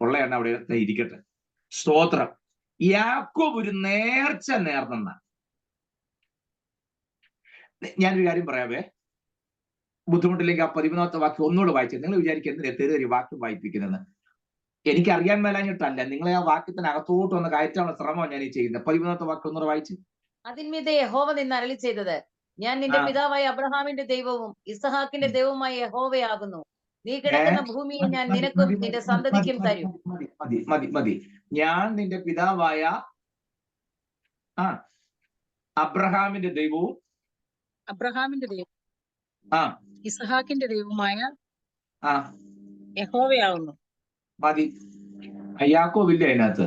ഉള്ള എണ്ണ അവിടെ ഇരിക്കട്ടെ. സ്തോത്രം. യാക്കോബ് ഒരു നേർച്ച നേർന്നെന്ന. ഞാനൊരു കാര്യം പറയാവേ, ബുദ്ധിമുട്ടില്ലെങ്കിൽ ആ 13-ാമത്തെ വാക്യം ഒന്നുകൂടെ വായിച്ചത്. നിങ്ങൾ വിചാരിക്കും എന്തിനാ തെറി വാക്യം വായിപ്പിക്കുന്നതെന്ന്. എനിക്കറിയാൻ മേലാഞ്ഞിട്ടല്ല, നിങ്ങളെ ആ വാക്യത്തിന് അകത്തോട്ട് വന്ന് കയറ്റാനുള്ള ശ്രമമാണ് ഞാൻ ഈ ചെയ്യുന്നത്. 13-ാമത്തെ വാക്യം ഒന്നുകൂടെ വായിച്ച്. അതിന്മീതെ യഹോവ നിന്ന് അരുളി ചെയ്തത്, ഞാൻ നിന്റെ പിതാവായ അബ്രഹാമിന്റെ ദൈവവും ഇസഹാക്കിന്റെ ദൈവവുമായ യഹോവയാകുന്നു. നീ കിടക്കുന്ന ഭൂമിയെ ഞാൻ നിനക്കും നിന്റെ സന്തതിക്കും തരും. മതി. ഞാൻ നിന്റെ പിതാവായ അബ്രഹാമിന്റെ ദൈവവും ഇസഹാക്കിന്റെ ദൈവവുമായ യഹോവയാകുന്നു. മതി. യാക്കോബില്ലേ അതിനകത്ത്?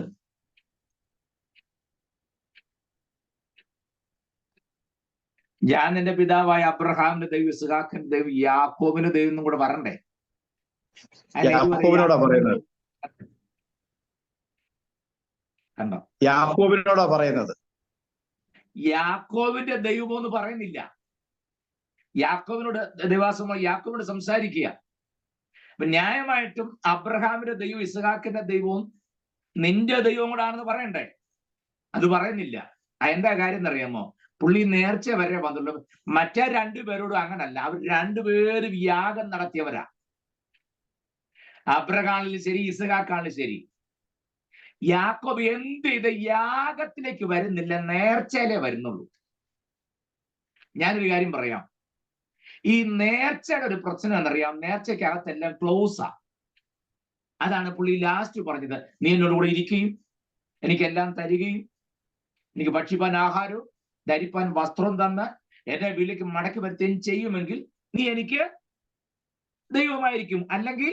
ഞാൻ നിന്റെ പിതാവായ അബ്രഹാമിന്റെ ദൈവം, ഇസ്ഹാക്കിന്റെ ദൈവം, യാക്കോബിന്റെ ദൈവം എന്നും കൂടെ പറയണ്ടേ? കണ്ടോ? യാക്കോബിനോടാ പറയുന്നത്. യാക്കോബിന്റെ ദൈവമോ എന്ന് പറയുന്നില്ല. യാക്കോബിനോട് ദൈവാസമോ യാക്കോബിനോട് സംസാരിക്കുക. അപ്പൊ ന്യായമായിട്ടും അബ്രഹാമിന്റെ ദൈവം ഇസ്ഹാക്കിന്റെ ദൈവവും നിന്റെ ദൈവവും കൂടെ ആണെന്ന് പറയണ്ടേ? അത് പറയുന്നില്ല. എന്താ കാര്യം എന്നറിയാമോ? പുള്ളി നേർച്ച വരെ വന്നുള്ളൂ. മറ്റേ രണ്ടുപേരോടും അങ്ങനല്ല. അവർ രണ്ടുപേരും യാഗം നടത്തിയവരാ. അബ്രഹാമിലും ശരി ഇസ്ഹാക്കാണെങ്കിലും ശരി. യാക്കോബ് എന്ത് ചെയ്ത് യാഗത്തിലേക്ക് വരുന്നില്ല, നേർച്ചയിലേ വരുന്നുള്ളൂ. ഞാനൊരു കാര്യം പറയാം. ഈ നേർച്ചയുടെ ഒരു പ്രശ്നം എന്നറിയാം, നേർച്ചയ്ക്കകത്തെല്ലാം ക്ലോസാ. അതാണ് പുള്ളി ലാസ്റ്റ് പറഞ്ഞത്, നീ എന്നോട് കൂടെ ഇരിക്കുകയും എനിക്കെല്ലാം തരികയും എനിക്ക് ഭക്ഷിപ്പാൻ ആഹാരവും ധരിപ്പാൻ വസ്ത്രവും തന്ന് എന്നെ വീട്ടിലേക്ക് മടക്കി വരുത്തുകയും ചെയ്യുമെങ്കിൽ നീ എനിക്ക് ദൈവമായിരിക്കും. അല്ലെങ്കിൽ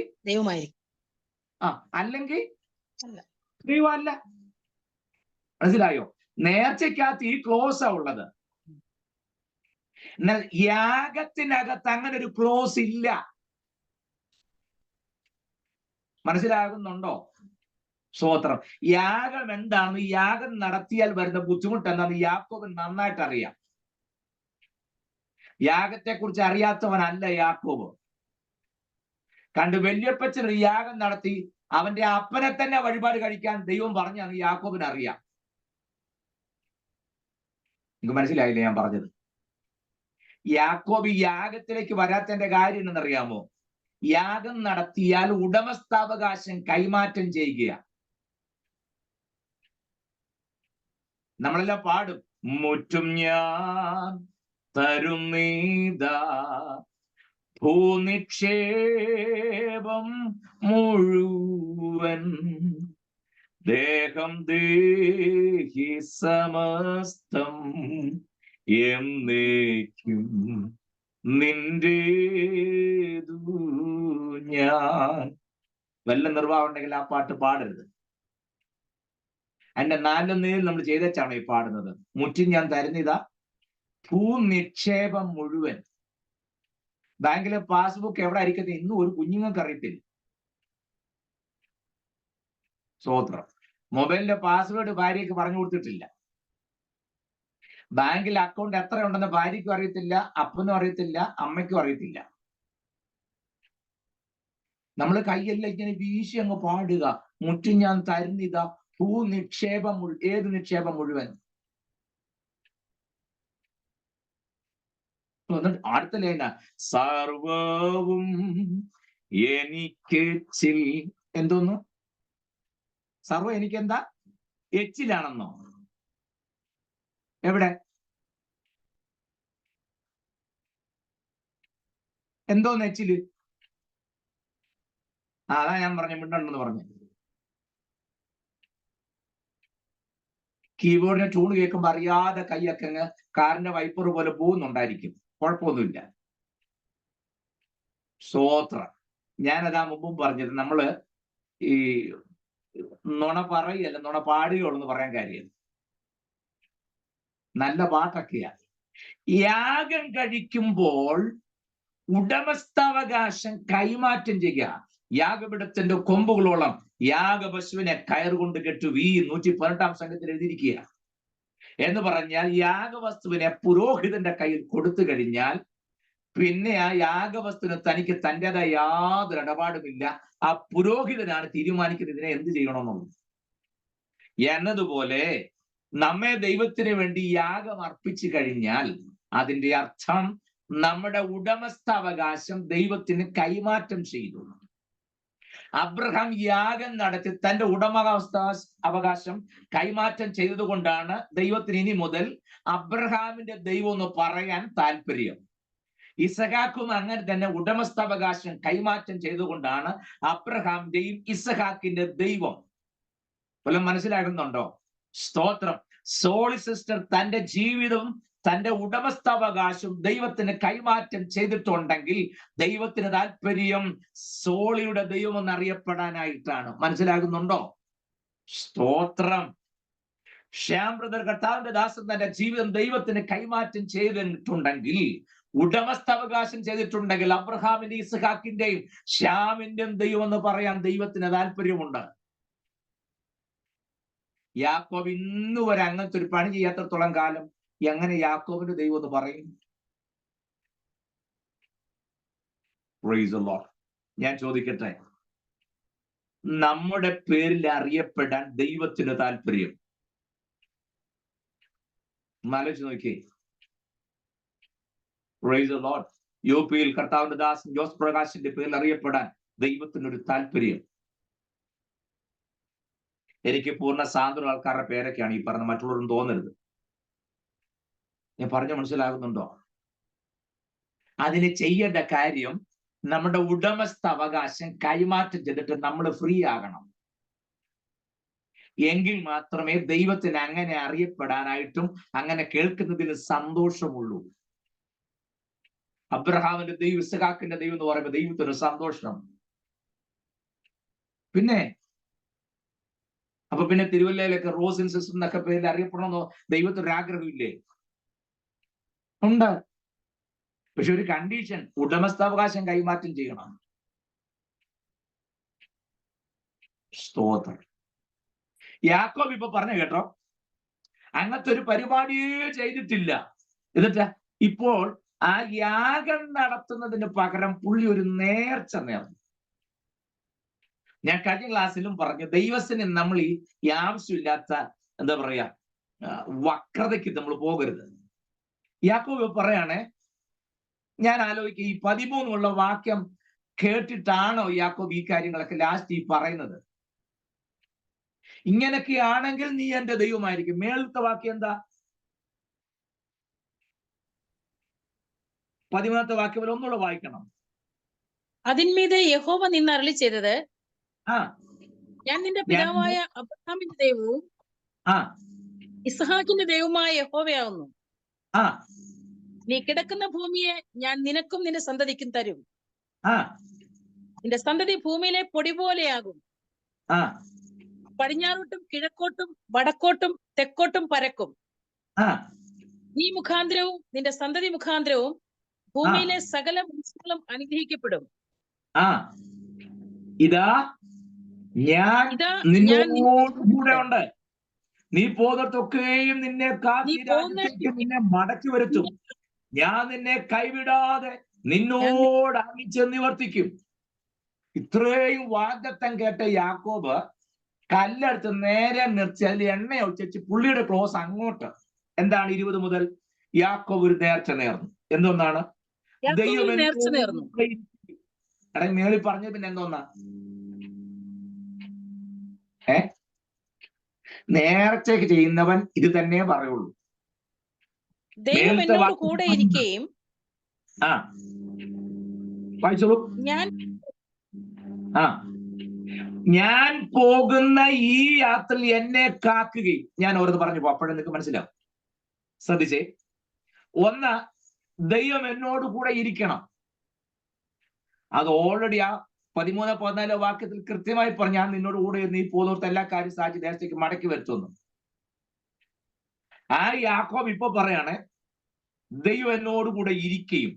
അല്ലെങ്കിൽ ദൈവമല്ല. മനസ്സിലായോ? നേർച്ചയ്ക്കകത്ത് ഈ ക്ലോസാ ഉള്ളത്. എന്നാൽ യാഗത്തിനകത്ത് അങ്ങനെ ഒരു ക്ലോസ് ഇല്ല. മനസ്സിലാകുന്നുണ്ടോ? സ്തോത്രം. യാഗം എന്താണെന്ന്, യാഗം നടത്തിയാൽ വരുന്ന ബുദ്ധിമുട്ട് എന്താണെന്ന് യാക്കോബ് നന്നായിട്ട് അറിയാം. യാഗത്തെക്കുറിച്ച് അറിയാത്തവനല്ല യാക്കോബ്. കണ്ട് വല്യപ്പച്ചൻ ഒരു യാഗം നടത്തി അവന്റെ അപ്പനെ തന്നെ വഴിപാട് കഴിക്കാൻ ദൈവം പറഞ്ഞാണ് യാക്കോബിന് അറിയാം. നിങ്ങൾക്ക് മനസ്സിലായില്ലേ ഞാൻ പറഞ്ഞത്? യാക്കോബ് യാഗത്തിലേക്ക് വരാത്തതിന്റെ കാര്യം എന്നറിയാമോ? യാഗം നടത്തിയാൽ ഉടമസ്ഥാവകാശം കൈമാറ്റം ചെയ്യുക. നമ്മളെല്ലാം പാടും, മുറ്റും ഞാൻ തരുന്നീതാ ഭൂനിക്ഷേപം മുഴുവൻ, ദേഹം ദേഹി സമസ്തം എന്നേക്കും നിന്റേതു ഞാൻ. വല്ല നിർവാഹം ഉണ്ടെങ്കിൽ ആ പാട്ട് പാടരുത്. അതിന്റെ 4 നമ്മൾ ചെയ്തേച്ചാണോ ഈ പാടുന്നത്? മുറ്റും ഞാൻ തരുന്നിതാ ഭൂനിക്ഷേപം മുഴുവൻ. ബാങ്കിലെ പാസ്ബുക്ക് എവിടെ ആയിരിക്കുന്നത് ഇന്നും ഒരു കുഞ്ഞുങ്ങൾക്ക് അറിയത്തില്ല. സ്വോത്രം. മൊബൈലിന്റെ പാസ്വേഡ് ഭാര്യയ്ക്ക് പറഞ്ഞു കൊടുത്തിട്ടില്ല. ബാങ്കിൽ അക്കൗണ്ട് എത്ര ഉണ്ടെന്ന് ഭാര്യയ്ക്കും അറിയത്തില്ല, അപ്പനും അറിയത്തില്ല, അമ്മയ്ക്കും അറിയത്തില്ല. നമ്മൾ കൈയെല്ലാം ഇങ്ങനെ വീശി അങ്ങ് പാടുക, മുറ്റും ഞാൻ തരുന്നിത ഭൂനിക്ഷേപം. ഏത് നിക്ഷേപം മുഴുവൻ? അടുത്ത ലൈന, സർവവും എനിക്ക് എന്തോന്നു? സർവം എനിക്ക് എന്താ? എച്ചിലാണെന്നോ? എവിടെ? എന്തോന്ന് എച്ചില്? അതാ ഞാൻ പറഞ്ഞു മിണ്ടണ്ടെന്ന് പറഞ്ഞു. കീബോർഡിന്റെ ട്യൂൺ കേൾക്കുമ്പോ അറിയാതെ കൈയൊക്കെ അങ്ങ് കാറിന്റെ വൈപ്പർ പോലെ പോകുന്നുണ്ടായിരിക്കും. കുഴപ്പമൊന്നുമില്ല. സ്വോത്രം. ഞാനതാ മുമ്പും പറഞ്ഞത്, നമ്മള് ഈ നുണ പറയല്ല, നുണ പാടുകയുള്ളൂ എന്ന് പറയാൻ കാര്യം. നല്ല പാട്ടൊക്കെയാ. യാഗം കഴിക്കുമ്പോൾ ഉടമസ്ഥാവകാശം കൈമാറ്റം ചെയ്യുക. യാഗപീഠത്തിന്റെ കൊമ്പുകളോളം യാഗപശുവിനെ കയറുകൊണ്ട് കെട്ടു. 118 സംഘത്തിൽ എഴുതിയിരിക്കുക. എന്ന് പറഞ്ഞാൽ യാഗവസ്തുവിനെ പുരോഹിതന്റെ കയ്യിൽ കൊടുത്തു കഴിഞ്ഞാൽ പിന്നെ ആ യാഗവസ്തുവിന് തനിക്ക് തൻ്റെതായ യാതൊരു ഇടപാടുമില്ല. ആ പുരോഹിതനാണ് തീരുമാനിക്കുന്നത് ഇതിനെ എന്ത് ചെയ്യണമെന്നുള്ളത്. എന്നതുപോലെ നമ്മെ ദൈവത്തിന് വേണ്ടി യാഗം അർപ്പിച്ചു കഴിഞ്ഞാൽ അതിന്റെ അർത്ഥം നമ്മുടെ ഉടമസ്ഥാവകാശം ദൈവത്തിന് കൈമാറ്റം ചെയ്തു. അബ്രഹാം യാഗം നടത്തി തന്റെ അവകാശം കൈമാറ്റം ചെയ്തതുകൊണ്ടാണ് ദൈവത്തിന് ഇനി മുതൽ അബ്രഹാമിന്റെ ദൈവം എന്ന് പറയാൻ താല്പര്യം. ഇസഹാക്കും അങ്ങനെ തന്നെ ഉടമസ്ഥാവകാശം കൈമാറ്റം ചെയ്തുകൊണ്ടാണ് അബ്രഹാമിന്റെയും ഇസഹാക്കിന്റെ ദൈവം. വല്ലതും മനസ്സിലാകുന്നുണ്ടോ? സ്തോത്രം. സോളി സിസ്റ്റർ തന്റെ ജീവിതവും തന്റെ ഉടമസ്ഥാവകാശം ദൈവത്തിന് കൈമാറ്റം ചെയ്തിട്ടുണ്ടെങ്കിൽ ദൈവത്തിന് താല്പര്യം സോളിയുടെ ദൈവം എന്നറിയപ്പെടാനായിട്ടാണ്. മനസ്സിലാകുന്നുണ്ടോ? സ്തോത്രം. ശ്യാം ബ്രദർ കർത്താവിന്റെ ദാസൻ തന്റെ ജീവിതം ദൈവത്തിന് കൈമാറ്റം ചെയ്തിട്ടുണ്ടെങ്കിൽ, ഉടമസ്ഥാവകാശം ചെയ്തിട്ടുണ്ടെങ്കിൽ അബ്രഹാമിന്റെ ഇസ്ഹാക്കിന്റെയും ശ്യാമിന്റെയും ദൈവം എന്ന് പറയാൻ ദൈവത്തിന് താല്പര്യമുണ്ട്. യാക്കോബ് ഇന്ന് വരെ അങ്ങനത്തെ ഒരു പണി ചെയ്യാത്തടത്തോളം കാലം എങ്ങനെ യാക്കോബിന്റെ ദൈവം എന്ന് പറയും? Praise the Lord. ഞാൻ ചോദിക്കട്ടെ, നമ്മുടെ പേരിൽ അറിയപ്പെടാൻ ദൈവത്തിന് താല്പര്യം? ആലോചിച്ച് നോക്കിയേ. Praise the Lord. യുപിയിൽ കർത്താവിന്റെ ദാസൻ ജോസ് പ്രകാശിന്റെ പേരിൽ അറിയപ്പെടാൻ ദൈവത്തിനൊരു താല്പര്യം. എനിക്ക് പൂർണ്ണ സാന്ദ്ര ആൾക്കാരുടെ പേരൊക്കെയാണ് ഈ പറഞ്ഞ, മറ്റുള്ളവരും തോന്നരുത്. ഞാൻ പറഞ്ഞ മനസ്സിലാകുന്നുണ്ടോ? അതിന് ചെയ്യേണ്ട കാര്യം നമ്മുടെ ഉടമസ്ഥ അവകാശം കൈമാറ്റം ചെയ്തിട്ട് നമ്മൾ ഫ്രീ ആകണം. എങ്കിൽ മാത്രമേ ദൈവത്തിന് അങ്ങനെ അറിയപ്പെടാനായിട്ടും അങ്ങനെ കേൾക്കുന്നതിന് സന്തോഷമുള്ളൂ. അബ്രഹാമിന്റെ ദൈവം, ഇസ്ഹാക്കിന്റെ ദൈവം എന്ന് പറയുമ്പോൾ ദൈവത്തിന് സന്തോഷം. അപ്പൊ പിന്നെ തിരുവല്ലയിലൊക്കെ റോസിൻ സിസ്റ്റർ എന്നൊക്കെ പേരിൽ അറിയപ്പെടണമെന്നോ ദൈവത്തിന് ആഗ്രഹമില്ലേ? ഉണ്ട്. പക്ഷെ ഒരു കണ്ടീഷൻ, ഉടമസ്ഥാവകാശം കൈമാറ്റം ചെയ്യണം. സ്തോത്രം. യാക്കോബ് ഇപ്പൊ പറഞ്ഞു കേട്ടോ, അങ്ങനത്തെ ഒരു പരിപാടിയേ ചെയ്തിട്ടില്ല. എന്നിട്ട് ഇപ്പോൾ ആ യാഗം നടത്തുന്നതിന് പകരം പുള്ളി ഒരു നേർച്ച നേർന്നു. ഞാൻ കഴിഞ്ഞ ക്ലാസ്സിലും പറഞ്ഞു, ദൈവത്തിന് നമ്മൾ ഈ ആവശ്യമില്ലാത്ത എന്താ പറയാ വക്രതയ്ക്ക് നമ്മൾ പോകരുത്. യാക്കോബ് പറയാണ്, ഞാൻ ആലോചിക്കുക, ഈ 13 വാക്യം കേട്ടിട്ടാണോ യാക്കോബ് ഈ കാര്യങ്ങളൊക്കെ ലാസ്റ്റ് ഈ പറയുന്നത്? ഇങ്ങനെയൊക്കെയാണെങ്കിൽ നീ എന്റെ ദൈവമായിരിക്കും. മേളത്തെ വാക്യം എന്താ? 13 വാക്യം ഒന്നുകൂടെ വായിക്കണം. അതിന്മീതെ യഹോവ നിന്ന് അരുളി ചെയ്തത്, ഞാൻ നിന്റെ പിതാവായ അബ്രഹാമിന്റെ ദൈവവും ഇസ്ഹാക്കിന്റെ ദൈവമായ യഹോവയാവുന്നു. നീ കിടക്കുന്ന ഭൂമിയെ ഞാൻ നിനക്കും നിന്റെ സന്തതിക്കും തരും. നിന്റെ സന്തതി ഭൂമിയിലെ പൊടി പോലെയാകും. പടിഞ്ഞാറോട്ടും കിഴക്കോട്ടും വടക്കോട്ടും തെക്കോട്ടും പരക്കും. നീ മുഖാന്തരവും നിന്റെ സന്തതി മുഖാന്തരവും ഭൂമിയിലെ സകല വംശങ്ങളും അനുഗ്രഹിക്കപ്പെടും. ഇതാ ഞാൻ നിന്നോട് കൂടെ ഉണ്ട്. നീ പോകുന്നിടത്തൊക്കെയും നിന്നെ കാത്തി രാജ്യത്തേക്ക് നിന്നെ മടക്കി വരുത്തും. ഞാൻ നിന്നെ കൈവിടാതെ നിന്നോട് അറിയിച്ച് നിവർത്തിക്കും. ഇത്രയും വാഗ്ദത്തം കേട്ട യാക്കോബ് കല്ലെടുത്ത് നേരെ നിർത്തി അതിൽ എണ്ണ ഒഴിച്ച് പുള്ളിയുടെ ക്ലോസ് അങ്ങോട്ട്. എന്താണ് 20 മുതൽ? യാക്കോബ് ഒരു നേർച്ച നേർന്നു. എന്തൊന്നാണ്? ദൈവം മേളി പറഞ്ഞ പിന്നെ എന്തോന്നാ? നേർച്ചയ്ക്ക് ചെയ്യുന്നവൻ ഇത് തന്നെ പറയുള്ളൂ. കൂടെ ഇരിക്കുകയും വായിച്ചോളൂ. ഞാൻ പോകുന്ന ഈ യാത്രയിൽ എന്നെ കാക്കുകയും, ഞാൻ ഓരോന്ന് പറഞ്ഞു അപ്പോഴും നിങ്ങൾക്ക് മനസ്സിലാവും. ശ്രദ്ധിച്ചേ. ഒന്ന്, ദൈവം എന്നോട് കൂടെ ഇരിക്കണം. അത് ഓൾറെഡി ആ 13-14 വാക്യത്തിൽ കൃത്യമായി പറഞ്ഞു, ഞാൻ നിന്നോട് കൂടെ നീ പോകുന്നോർത്ത് എല്ലാ കാര്യം സാധിച്ച് ദേശത്തേക്ക് മടക്കി വരുത്തുന്നു. ആ യാക്കോബ് ഇപ്പൊ പറയാണ് ദൈവം എന്നോട് കൂടെ ഇരിക്കുകയും,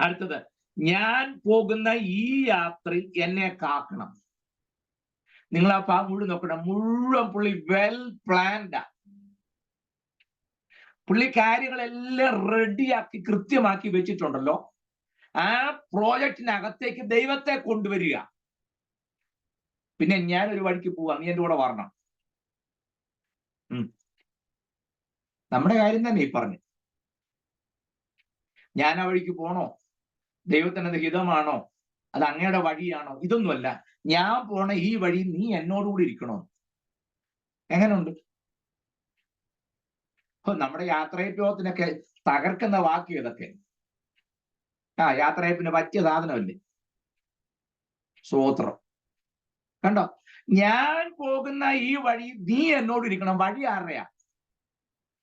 അടുത്തത് ഞാൻ പോകുന്ന ഈ യാത്രയിൽ എന്നെ കാക്കണം. നിങ്ങൾ ആ ഭാഗം മുഴുവൻ നോക്കണം. മുഴുവൻ പുള്ളി വെൽ പ്ലാൻഡാ. പുള്ളി കാര്യങ്ങളെല്ലാം റെഡിയാക്കി കൃത്യമാക്കി വെച്ചിട്ടുണ്ടല്ലോ. ആ പ്രോജക്റ്റിനകത്തേക്ക് ദൈവത്തെ കൊണ്ടുവരിക. പിന്നെ ഞാനൊരു വഴിക്ക് പോവാ, നീ എന്റെ കൂടെ വരണം. നമ്മുടെ കാര്യം തന്നെ ഈ പറഞ്ഞു. ഞാൻ ആ വഴിക്ക് പോണോ? ദൈവത്തിനത് ഹിതമാണോ? അത് അങ്ങയുടെ വഴിയാണോ? ഇതൊന്നുമല്ല. ഞാൻ പോണ ഈ വഴി നീ എന്നോടുകൂടി ഇരിക്കണോ? എങ്ങനെയുണ്ട്? നമ്മുടെ യാത്രയപ്പിനൊക്കെ തകർക്കുന്ന വാക്യം ഇതൊക്കെ. യാത്രയപ്പിന് പറ്റിയ സാധനമല്ലേ? സ്തോത്രം. കണ്ടോ? ഞാൻ പോകുന്ന ഈ വഴി നീ എന്നോട് ഇരിക്കണം. വഴി ആരുടെയാ?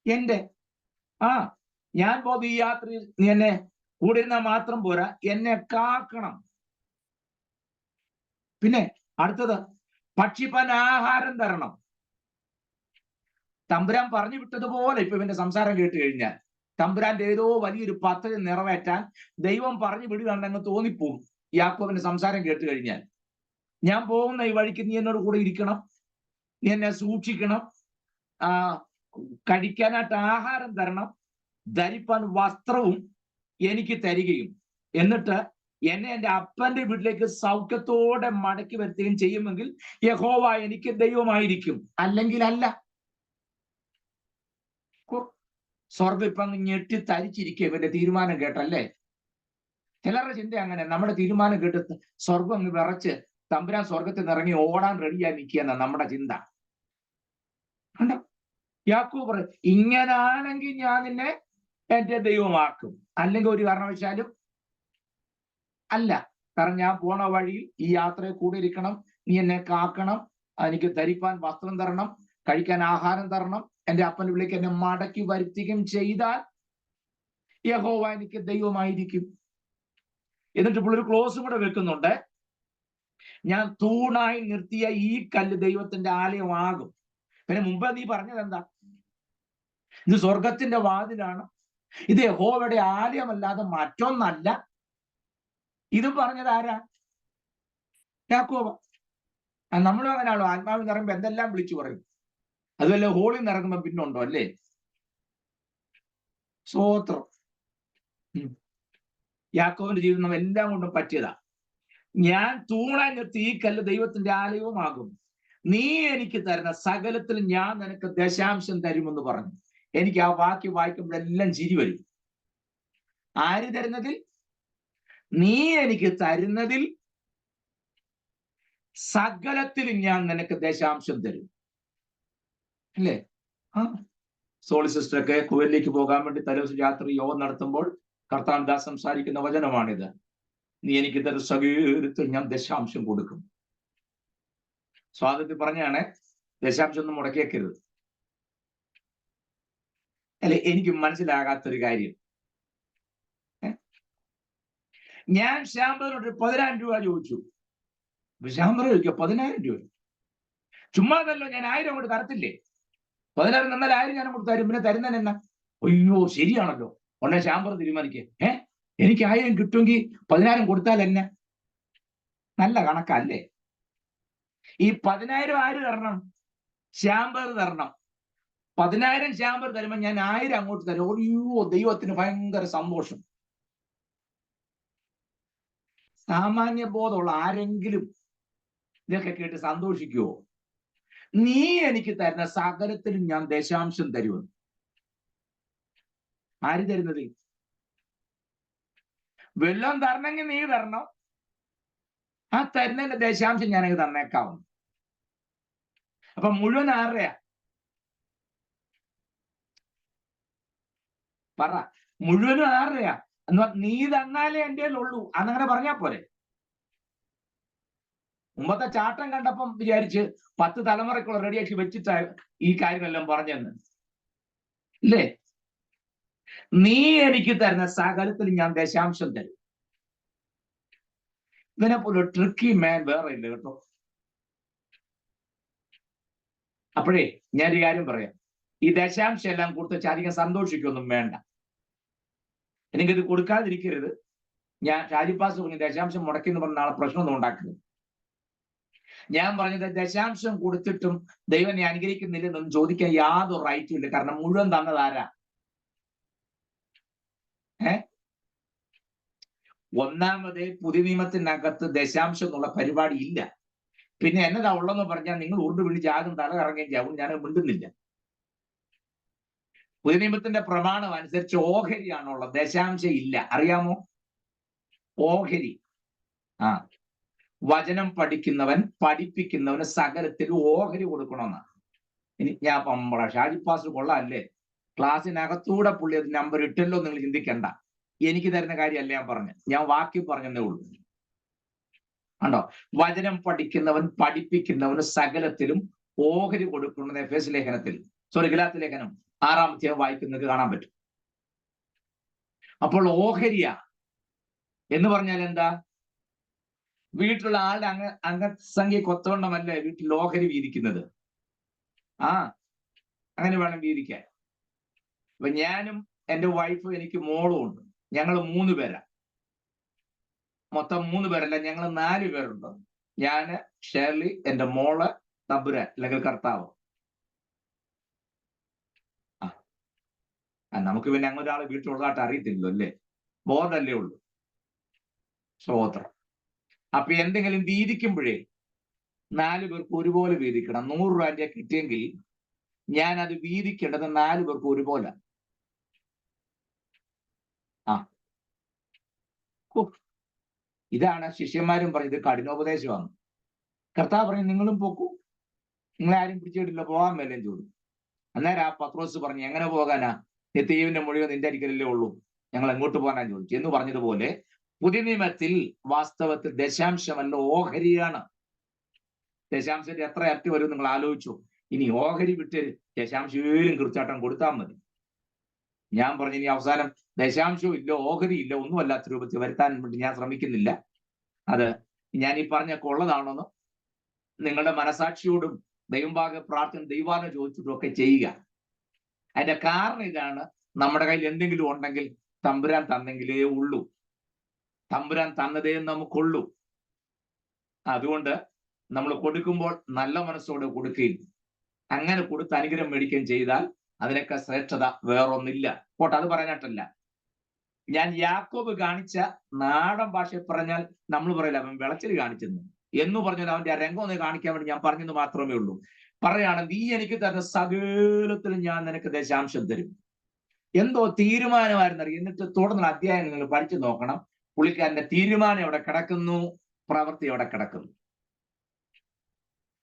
എന്റെ. ഞാൻ പോകുന്ന ഈ യാത്രയിൽ നീ എന്നെ കൂടെ ഇരുന്നാൽ മാത്രം പോരാ, എന്നെ കാക്കണം. പിന്നെ അടുത്തത്, ഭക്ഷിപ്പാൻ ആഹാരം തരണം. തമ്പുരാൻ പറഞ്ഞു വിട്ടതുപോലെ ഇപ്പൊ ഇവന്റെ സംസാരം കേട്ട് കഴിഞ്ഞാൽ തമ്പുരാന്റെ ഏതോ വലിയൊരു പദ്ധതി നിറവേറ്റാൻ ദൈവം പറഞ്ഞു വിടുകയാണെന്ന് തോന്നിപ്പോവും യാക്കോബിന്റെ സംസാരം കേട്ട് കഴിഞ്ഞാൽ. ഞാൻ പോകുന്ന ഈ വഴിക്ക് നീ എന്നോട് കൂടെ ഇരിക്കണം, നീ എന്നെ സൂക്ഷിക്കണം, കഴിക്കാനായിട്ട് ആഹാരം തരണം, ധരിപ്പാൻ വസ്ത്രവും എനിക്ക് തരികയും, എന്നിട്ട് എന്നെ എൻ്റെ അപ്പന്റെ വീട്ടിലേക്ക് സൗഖ്യത്തോടെ മടക്കി വരുത്തുകയും ചെയ്യുമെങ്കിൽ യഹോവ എനിക്ക് ദൈവമായിരിക്കും. അല്ലെങ്കിൽ അല്ല. സ്വർഗം ഇപ്പൊ അങ്ങ് ഞെട്ടി തരിച്ചിരിക്കുക ഇവന്റെ തീരുമാനം കേട്ടല്ലേ. ചിലരുടെ ചിന്ത അങ്ങനെ, നമ്മുടെ തീരുമാനം കേട്ട് സ്വർഗം അങ്ങ് വിറച്ച് തമ്പുരാൻ സ്വർഗത്തിൽ നിന്ന് ഇറങ്ങി ഓടാൻ റെഡിയായി നിൽക്കുക നമ്മുടെ ചിന്ത. കണ്ടോ? യാക്കോബ് പറയും, ഇങ്ങനാണെങ്കിൽ ഞാൻ നിന്നെ എന്റെ ദൈവമാക്കും, അല്ലെങ്കിൽ ഒരു കാരണവശാലും അല്ല. കാരണം ഞാൻ പോണ വഴിയിൽ ഈ യാത്രയിൽ കൂടെ ഇരിക്കണം, നീ എന്നെ കാക്കണം, എനിക്ക് ധരിപ്പാൻ വസ്ത്രം തരണം, കഴിക്കാൻ ആഹാരം തരണം, എന്റെ അപ്പൻ്റെ വീട്ടിലേക്ക് എന്നെ മടക്കി വരുത്തുകയും ചെയ്താൽ യഹോവ എനിക്ക് ദൈവമായിരിക്കും. എന്നിട്ട് ഇപ്പോൾ ഒരു ക്ലോസും കൂടെ വെക്കുന്നുണ്ട്, ഞാൻ തൂണായി നിർത്തിയ ഈ കല്ല് ദൈവത്തിന്റെ ആലയമാകും. പിന്നെ മുമ്പ് നീ പറഞ്ഞത് എന്താ? ഇത് സ്വർഗത്തിന്റെ വാതിലാണ്, ഇത് യഹോവയുടെ ആലയമല്ലാതെ മറ്റൊന്നല്ല. ഇത് പറഞ്ഞത് ആരാ? യാക്കോബ. നമ്മളും അങ്ങനെയാണോ? ആത്മാവിൽ നിറങ്ങുമ്പോ എന്തെല്ലാം വിളിച്ചു പറയും. അതുമല്ല ഹോളിൽ നിറങ്ങുമ്പോ പിന്നുണ്ടോ അല്ലേ? സ്തോത്രം. യാക്കോബിന്റെ ജീവിതം നമ്മൾ എല്ലാം കൊണ്ടും പറ്റിയതാ. ഞാൻ തൂണായി നിർത്തി ഈ കല്ല് ദൈവത്തിന്റെ ആലയവുമാകും, നീ എനിക്ക് തരുന്ന സകലത്തിൽ ഞാൻ നിനക്ക് ദശാംശം തരുമെന്ന് പറഞ്ഞു. എനിക്ക് ആ വാക്യം വായിക്കുമ്പോഴെല്ലാം ചിരി വരും. ആര് തരുന്നതിൽ? നീ എനിക്ക് തരുന്നതിൽ സകലത്തിലും ഞാൻ നിനക്ക് ദശാംശം തരും. അല്ലേ? സോളി സിസ്റ്ററൊക്കെ കുവൈറ്റിലേക്ക് പോകാൻ വേണ്ടി തലേദിവസം രാത്രി യോഗം നടത്തുമ്പോൾ കർത്താവ് ദാസ് സംസാരിക്കുന്ന വചനമാണിത്. നീ എനിക്ക് തരുന്ന സകലത്തിൽ ഞാൻ ദശാംശം കൊടുക്കും. സ്വാതന്ത്ര്യം പറഞ്ഞാണ്, ദശാംശം ഒന്നും മുടക്കിയേക്കരുത്. അല്ലെ? എനിക്ക് മനസ്സിലാകാത്തൊരു കാര്യം, ഞാൻ ശ്യാംബറിനോട് 10,000 രൂപ ചോദിച്ചു. ശ്യാംബർ ചോദിക്കുക 10,000 രൂപ ചുമ്മാതല്ലോ, ഞാൻ 1000 കൊണ്ട് തരത്തില്ലേ? 10,000 തന്നാൽ 1000 ഞാൻ അങ്ങോട്ട് തരും. പിന്നെ തരുന്നതിന് എന്നാ? അയ്യോ ശരിയാണല്ലോ, ഉടനെ ശാമ്പർ തീരുമാനിക്കേ, എനിക്ക് 1000 കിട്ടുമെങ്കിൽ 10,000 കൊടുത്താൽ എന്നെ. നല്ല കണക്കല്ലേ? ഈ 10,000 ആര് തരണം? ശാമ്പർ തരണം. 10,000 ശാമ്പർ തരുമ്പോ ഞാൻ 1000 അങ്ങോട്ട് തരും. അയ്യോ ദൈവത്തിന് ഭയങ്കര സന്തോഷം. സാമാന്യ ബോധമുള്ള ആരെങ്കിലും ഇതൊക്കെ കേട്ട് സന്തോഷിക്കുവോ? നീ എനിക്ക് തരുന്ന സകലത്തിലും ഞാൻ ദശാംശം തരുമെന്ന്. ആര് തരുന്നത്? വെള്ളം തരണമെങ്കിൽ നീ തരണം, ആ തരുന്നതിന്റെ ദശാംശം ഞാനത് തന്നേക്കാവുന്നു. അപ്പൊ മുഴുവൻ ആരുടെയാ? പറ, മുഴുവനും ആരുടെയാ? എന്നാ നീ തന്നാലേ എൻ്റെ ഉള്ളൂ അന്നങ്ങനെ പറഞ്ഞാ പോരെ. മുമ്പത്തെ ചാട്ടം കണ്ടപ്പം വിചാരിച്ച് 10 തലമുറയ്ക്കുള്ള റെഡിയാക്കി വെച്ചിട്ടാ ഈ കാര്യങ്ങളെല്ലാം പറഞ്ഞെന്ന് ഇല്ലേ? നീ എനിക്ക് തരുന്ന സകലത്തിൽ ഞാൻ ദശാംശം തരും. ഇതിനെ പോലെ ട്രിക്കി മാൻ വേറെ ഇല്ല കേട്ടോ. അപ്പോഴേ ഞാനൊരു കാര്യം പറയാം, ഈ ദശാംശം എല്ലാം കൊടുത്ത് അധികം സന്തോഷിക്കൊന്നും വേണ്ട. എനിക്കിത് കൊടുക്കാതിരിക്കരുത്. ഞാൻ ഷാജിപ്പാസ് പറഞ്ഞു ദശാംശം മുടക്കിന്ന് പറഞ്ഞ നാളെ പ്രശ്നമൊന്നും ഉണ്ടാക്കരുത്. ഞാൻ പറഞ്ഞത് ദശാംശം കൊടുത്തിട്ടും ദൈവം എന്നെ അനുഗ്രഹിക്കുന്നില്ലെന്നൊന്നും ചോദിക്കാൻ യാതൊരു റൈറ്റും ഇല്ല. കാരണം മുഴുവൻ തന്നത് ആരാ? ഒന്നാമത് പുതിയ നിയമത്തിനകത്ത് ദശാംശം എന്നുള്ള പരിപാടി ഇല്ല. പിന്നെ എന്നതാ ഉള്ളതെന്ന് പറഞ്ഞാൽ നിങ്ങൾ ഉരുണ്ട് വിളിച്ച് ആകും തല കറങ്ങുകയും ചെയ്യും. ഞാൻ മിണ്ടുന്നില്ല. പുതിയ നിയമത്തിന്റെ പ്രമാണം അനുസരിച്ച് ഓഹരിയാണുള്ളത്, ദശാംശം ഇല്ല. അറിയാമോ? ഓഹരി. വചനം പഠിപ്പിക്കുന്നവന് സകലത്തിൽ ഓഹരി കൊടുക്കണമെന്നാണ്. ഇനി ഞാൻ നമ്മളെ ഷാജിപ്പാസ് കൊള്ളാല്ലേ, ക്ലാസ്സിനകത്തൂടെ പുള്ളി അത് നമ്പർ ഇട്ടല്ലോ നിങ്ങൾ ചിന്തിക്കണ്ട. എനിക്ക് തരുന്ന കാര്യമല്ല ഞാൻ പറഞ്ഞു, ഞാൻ വാക്കി പറഞ്ഞതേ ഉള്ളൂ. കണ്ടോ? വചനം പഠിപ്പിക്കുന്നവന് സകലത്തിലും ഓഹരി കൊടുക്കുന്നത് എഫേസ് ലേഖനത്തിൽ, ഗലാത്യ ലേഖനം 6-ാം അധ്യായം വായിക്കുന്നത് കാണാൻ പറ്റും. അപ്പോൾ ഓഹരിയ എന്ന് പറഞ്ഞാൽ എന്താ? വീട്ടിലുള്ള ആളുടെ അംഗസംഖ്യ കൊത്തവണ്ണമല്ലേ വീട്ടിൽ ഓഹരി വീതിക്കുന്നത്. അങ്ങനെ വേണം വീതിക്കാൻ. അപ്പൊ ഞാനും എൻ്റെ വൈഫും എനിക്ക് മോളും ഉണ്ട്. ഞങ്ങൾ 3 പേരാ. മൊത്തം 3 പേരല്ല, ഞങ്ങൾ 4 പേരുണ്ട്. ഞാന്, ഷേർലി, എൻ്റെ മോള്, തമ്പുരാൻ അല്ലെങ്കിൽ കർത്താവ്. നമുക്ക് പിന്നെ അങ്ങനെ ഒരാൾ വീട്ടിലുള്ളതായിട്ട് അറിയത്തില്ലല്ലോ അല്ലേ, ബോർഡല്ലേ ഉള്ളൂ. സ്തോത്രം. അപ്പൊ എന്തെങ്കിലും വീതിക്കുമ്പോഴേ 4 പേർക്ക് ഒരുപോലെ വീതിക്കണം. 100 രൂപ കിട്ടിയെങ്കിൽ ഞാൻ അത് വീതിക്കേണ്ടത് 4 പേർക്ക് ഒരുപോലെ. ഇതാണ് ശിഷ്യന്മാരും പറഞ്ഞത് കഠിനോപദേശമാണ്. കർത്താവ് പറഞ്ഞു നിങ്ങളും പോക്കൂ, നിങ്ങളെ ആരും പിടിച്ചിട്ടില്ല, പോകാൻ മേലും ചോദിച്ചു. അന്നേരം പത്രോസ് പറഞ്ഞു എങ്ങനെ പോകാനാ, നിത്യജീവന്റെ മുഴുവൻ നിന്റെ അരിക്കലല്ലേ ഉള്ളൂ, ഞങ്ങൾ എങ്ങോട്ട് പോകാനാ ചോദിച്ചു എന്ന് പറഞ്ഞതുപോലെ പുതിയ നിയമത്തിൽ വാസ്തവത്തിൽ ദശാംശമല്ല ഓഹരിയാണ്. ദശാംശത്തിന്റെ എത്ര അറ്റ് വരും നിങ്ങൾ ആലോചിച്ചു. ഇനി ഓഹരി വിട്ട് ദശാംശം കൃത്യമായിട്ടും കൊടുത്താൽ മതി. ഞാൻ പറഞ്ഞു ഇനി അവസാനം ദശാംശവും ഇല്ല ഓഹരി ഇല്ല ഒന്നുമല്ലാത്ത രൂപത്തിൽ വരുത്താൻ വേണ്ടി ഞാൻ ശ്രമിക്കുന്നില്ല. അത് ഞാൻ ഈ പറഞ്ഞൊക്കെ ഉള്ളതാണെന്ന് നിങ്ങളുടെ മനസാക്ഷിയോടും ദൈവഭാഗ പ്രാർത്ഥന ദൈവാനം ചോദിച്ചിട്ടും ഒക്കെ ചെയ്യുക. അതിന്റെ കാരണം ഇതാണ്, നമ്മുടെ കയ്യിൽ എന്തെങ്കിലും ഉണ്ടെങ്കിൽ തമ്പുരാൻ തന്നെങ്കിലേ ഉള്ളൂ, തമ്പുരാൻ തന്നതേ നമുക്കുള്ളൂ. അതുകൊണ്ട് നമ്മൾ കൊടുക്കുമ്പോൾ നല്ല മനസ്സോടെ കൊടുക്കുകയും അങ്ങനെ കൊടുത്ത് അനുഗ്രഹം മേടിക്കുകയും ചെയ്താൽ അതിനൊക്കെ ശ്രേഷ്ഠത വേറൊന്നില്ല. പോട്ടെ, അത് പറയാനായിട്ടല്ല. ഞാൻ യാക്കോബ് കാണിച്ച നാടൻ ഭാഷയിൽ പറഞ്ഞാൽ നമ്മൾ പറയില്ല അവൻ വിളച്ചിൽ കാണിച്ചെന്ന് എന്ന് പറഞ്ഞാൽ അവന്റെ ആ രംഗം ഒന്ന് കാണിക്കാൻ വേണ്ടി ഞാൻ പറഞ്ഞെന്ന് മാത്രമേ ഉള്ളൂ. പറയാണ് നീ എനിക്ക് തരുന്ന സകലത്തിലും ഞാൻ നിനക്ക് ദശാംശം തരും. എന്തോ തീരുമാനമായിരുന്നറിയും. എന്നിട്ട് തുടർന്നുള്ള അധ്യായം നിങ്ങൾ പഠിച്ചു നോക്കണം. പുള്ളിക്കാരന്റെ തീരുമാനം എവിടെ കിടക്കുന്നു, പ്രവൃത്തി എവിടെ കിടക്കുന്നു.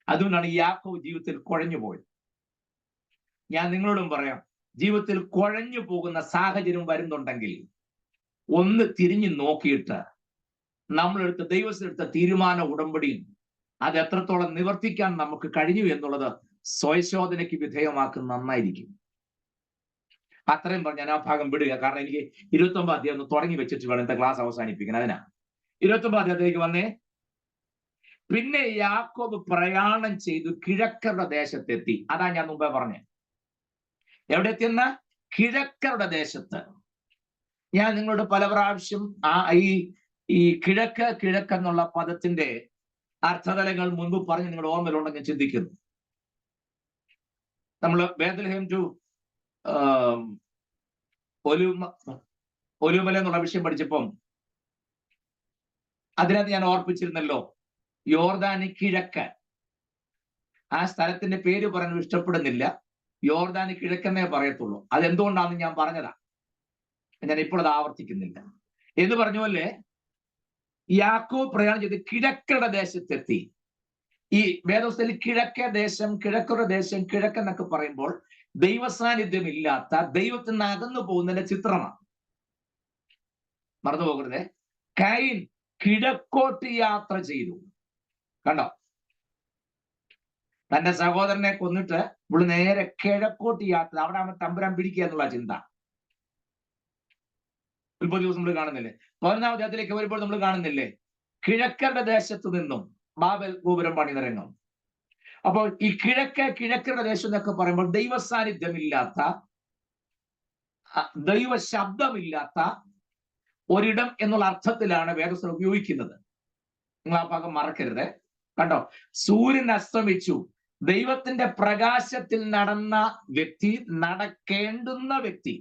അതുകൊണ്ടാണ് യാക്കോബ് ജീവിതത്തിൽ കുഴഞ്ഞു പോയത്. ഞാൻ നിങ്ങളോടും പറയാം, ജീവിതത്തിൽ കുഴഞ്ഞു പോകുന്ന സാഹചര്യം വരുന്നുണ്ടെങ്കിൽ ഒന്ന് തിരിഞ്ഞു നോക്കിയിട്ട് നമ്മളെടുത്ത ദൈവത്തിനെടുത്ത തീരുമാന ഉടമ്പടിയും അത് എത്രത്തോളം നിവർത്തിക്കാൻ നമുക്ക് കഴിഞ്ഞു എന്നുള്ളത് സ്വയശോധനയ്ക്ക് വിധേയമാക്കുന്ന നന്നായിരിക്കും. അത്രയും പറഞ്ഞ് ഞാൻ ആ ഭാഗം വിടുക. കാരണം എനിക്ക് 29 അധ്യായം ഒന്ന് തുടങ്ങി വെച്ചിട്ട് വേണം ഇന്നത്തെ ക്ലാസ് അവസാനിപ്പിക്കാൻ. അതിനാ 29 അധ്യായത്തിലേക്ക് വന്നേ. പിന്നെ യാക്കോബ് പ്രയാണം ചെയ്തു കിഴക്കരുടെ ദേശത്തെത്തി. അതാ ഞാൻ മുമ്പേ പറഞ്ഞത്. എവിടെ എത്തിയെന്ന? കിഴക്കരുടെ ദേശത്ത്. ഞാൻ നിങ്ങളോട് പല പ്രാവശ്യം ഈ കിഴക്ക് എന്നുള്ള പദത്തിന്റെ അർത്ഥതലങ്ങൾ മുൻപ് പറഞ്ഞ് നിങ്ങളുടെ ഓർമ്മയിലുണ്ടെങ്കിൽ ചിന്തിക്കുന്നു. നമ്മൾ ബേത്ലഹേം ടു ഒലിവുമല എന്നുള്ള വിഷയം പഠിച്ചപ്പം അതിനകത്ത് ഞാൻ ഓർപ്പിച്ചിരുന്നല്ലോ, യോർദാന് കിഴക്ക്. ആ സ്ഥലത്തിന്റെ പേര് പറയാൻ ഇഷ്ടപ്പെടുന്നില്ല, യോർദാന് കിഴക്കെന്നേ പറയത്തുള്ളൂ. അതെന്തുകൊണ്ടാണെന്ന് ഞാൻ പറഞ്ഞതാ, ഞാൻ ഇപ്പോൾ അത് ആവർത്തിക്കുന്നില്ല. എന്ന് പറഞ്ഞ പോലെ യാക്കോബ് പ്രയാണം ചെയ്ത് കിഴക്കരുടെ ദേശത്തെത്തി. ഈ വേദോസ്തയിൽ കിഴക്കരുടെ ദേശം കിഴക്കെന്നൊക്കെ പറയുമ്പോൾ ദൈവസാന്നിധ്യം ഇല്ലാത്ത, ദൈവത്തിൽ നിന്ന് അകന്നു പോകുന്നതിന്റെ ചിത്രമാണ്. മറന്നു പോകരുതേ. കൈൻ കിഴക്കോട്ട് യാത്ര ചെയ്തു. കണ്ടോ, തന്റെ സഹോദരനെ കൊന്നിട്ട് ഇവിടെ നേരെ കിഴക്കോട്ട് യാത്ര. അവിടെ അവൻ തമ്പുരാൻ പിടിക്കുക എന്നുള്ള ചിന്ത. ഉൽപ്പത്തി ദിവസം നമ്മൾ കാണുന്നില്ലേ? 11-ാം അധ്യായത്തിലേക്ക് വരുമ്പോൾ നമ്മൾ കാണുന്നില്ലേ, കിഴക്കരുടെ ദേശത്തു നിന്നും ബാബേൽ ഗോപുരം പണിത രംഗം. അപ്പോൾ ഈ കിഴക്കരുടെ ദേശം എന്നൊക്കെ പറയുമ്പോൾ ദൈവ സാന്നിധ്യമില്ലാത്ത, ദൈവ ശബ്ദമില്ലാത്ത ഒരിടം എന്നുള്ള അർത്ഥത്തിലാണ് വേദസ്ഥലം ഉപയോഗിക്കുന്നത്. നിങ്ങൾ ആ ഭാഗം മറക്കരുത്. കണ്ടോ, സൂര്യൻ അസ്തമിച്ചു, ദൈവത്തിന്റെ പ്രകാശത്തിൽ നടന്ന വ്യക്തി, നടക്കേണ്ടുന്ന വ്യക്തി,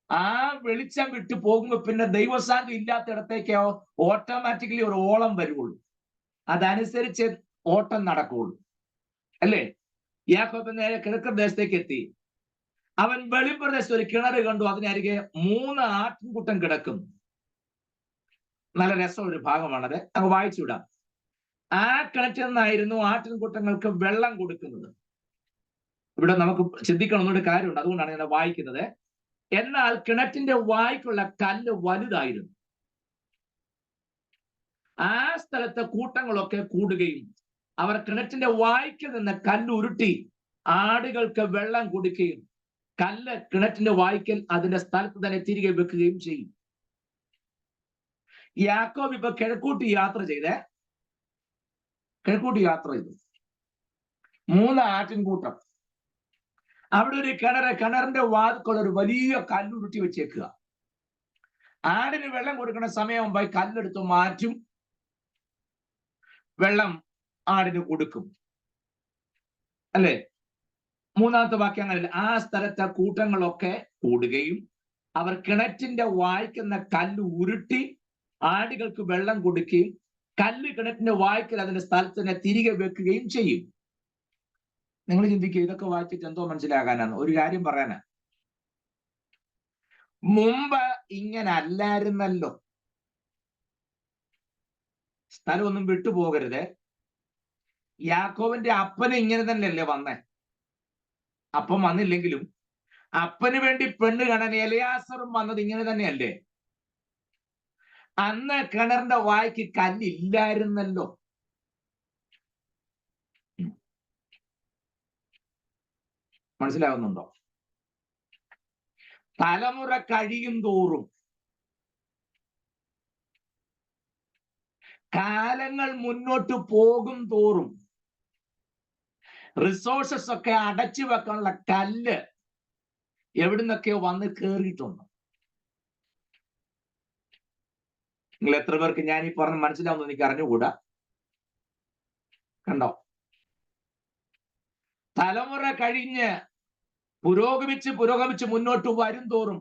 ആ വെളിച്ചം വിട്ടു പോകുമ്പോൾ പിന്നെ ദൈവസാന്നിധ്യം ഇല്ലാത്തിടത്തേക്കോ ഓട്ടോമാറ്റിക്കലി ഒരു ഓളം വരുള്ളൂ. അതനുസരിച്ച് ഓട്ടം നടക്കുള്ളൂ, അല്ലേ? യാക്കോബ് നേരെ കിഴക്കൻ ദേശത്തേക്ക് എത്തി. അവൻ വെളിപ്രദേശത്ത് ഒരു കിണറ് കണ്ടു, അതിനരികെ 3 ആട്ടിൻകൂട്ടം കിടക്കും. നല്ല രസമുള്ള ഒരു ഭാഗമാണത്, അങ്ങ് വായിച്ചുവിടാം. ആ കിണറ്റിൽ നിന്നായിരുന്നു ആട്ടിൻകൂട്ടങ്ങൾക്ക് വെള്ളം കൊടുക്കുന്നത്. ഇവിടെ നമുക്ക് ചിന്തിക്കണമെന്നൊരു കാര്യമുണ്ട്, അതുകൊണ്ടാണ് ഞാൻ വായിക്കുന്നത്. എന്നാൽ കിണറ്റിന്റെ വായ്ക്കുള്ള കല്ല് വലുതായിരുന്നു. ആ സ്ഥലത്തെ കൂട്ടങ്ങളൊക്കെ കൂടുകയും അവർ കിണറ്റിന്റെ വായ്ക്ക് നിന്ന് കല്ല് ഉരുട്ടി ആടുകൾക്ക് വെള്ളം കൊടുക്കുകയും കല്ല് കിണറ്റിന്റെ വായ്ക്കൽ അതിന്റെ സ്ഥലത്ത് തന്നെ തിരികെ വെക്കുകയും ചെയ്യും. യാക്കോബ് ഇപ്പൊ കിഴക്കൂട്ടി യാത്ര ചെയ്തു. 3 ആട്ടിൻകൂട്ടം. അവിടെ ഒരു കിണറിന്റെ വാതുക്കൾ ഒരു വലിയ കല്ലുരുട്ടി വെച്ചേക്കുക. ആടിന് വെള്ളം കൊടുക്കുന്ന സമയമാകുമ്പോൾ കല്ലെടുത്ത് മാറ്റും, വെള്ളം ആടിന് കൊടുക്കും, അല്ലേ? 3-ാമത്തെ വാക്യം അങ്ങനെയല്ല. ആ സ്ഥലത്തെ കൂട്ടങ്ങളൊക്കെ കൂടുകയും അവർ കിണറ്റിന്റെ വായ്ക്കുന്ന കല്ല് ഉരുട്ടി ആടുകൾക്ക് വെള്ളം കൊടുക്കുകയും കല്ല് കിണറ്റിന്റെ വായ്ക്കൽ അതിന്റെ സ്ഥലത്ത് തന്നെ തിരികെ വെക്കുകയും ചെയ്യും. നിങ്ങൾ ചിന്തിക്കുക, ഇതൊക്കെ വായിച്ചിട്ട് എന്തോ മനസ്സിലാകാനാണ്? ഒരു കാര്യം പറയാനാ, മുമ്പ് ഇങ്ങനെ അല്ലായിരുന്നല്ലോ. സ്ഥലമൊന്നും വിട്ടുപോകരുത്. യാക്കോബിന്റെ അപ്പന് ഇങ്ങനെ തന്നെയല്ലേ വന്നേ? അപ്പം വന്നില്ലെങ്കിലും അപ്പന് വേണ്ടി പെണ്ണ് കാണാൻ എലയാസറും വന്നത് ഇങ്ങനെ തന്നെയല്ലേ? അന്ന് കിണറിന്റെ വായ്ക്ക് കല്ലില്ലായിരുന്നല്ലോ. മനസ്സിലാവുന്നുണ്ടോ? തലമുറ കഴിയും തോറും, കാലങ്ങൾ മുന്നോട്ട് പോകും തോറും റിസോഴ്സസ് ഒക്കെ അടച്ചു വെക്കാനുള്ള കല്ല് എവിടുന്നൊക്കെയോ വന്ന് കേറിയിട്ടുണ്ട്. നിങ്ങൾ എത്ര പേർക്ക് ഞാൻ ഈ പറഞ്ഞ് മനസ്സിലാവുന്നു എനിക്ക് അറിഞ്ഞുകൂടാ. കണ്ടോ, തലമുറ കഴിഞ്ഞ് പുരോഗമിച്ച് മുന്നോട്ട് വരും തോറും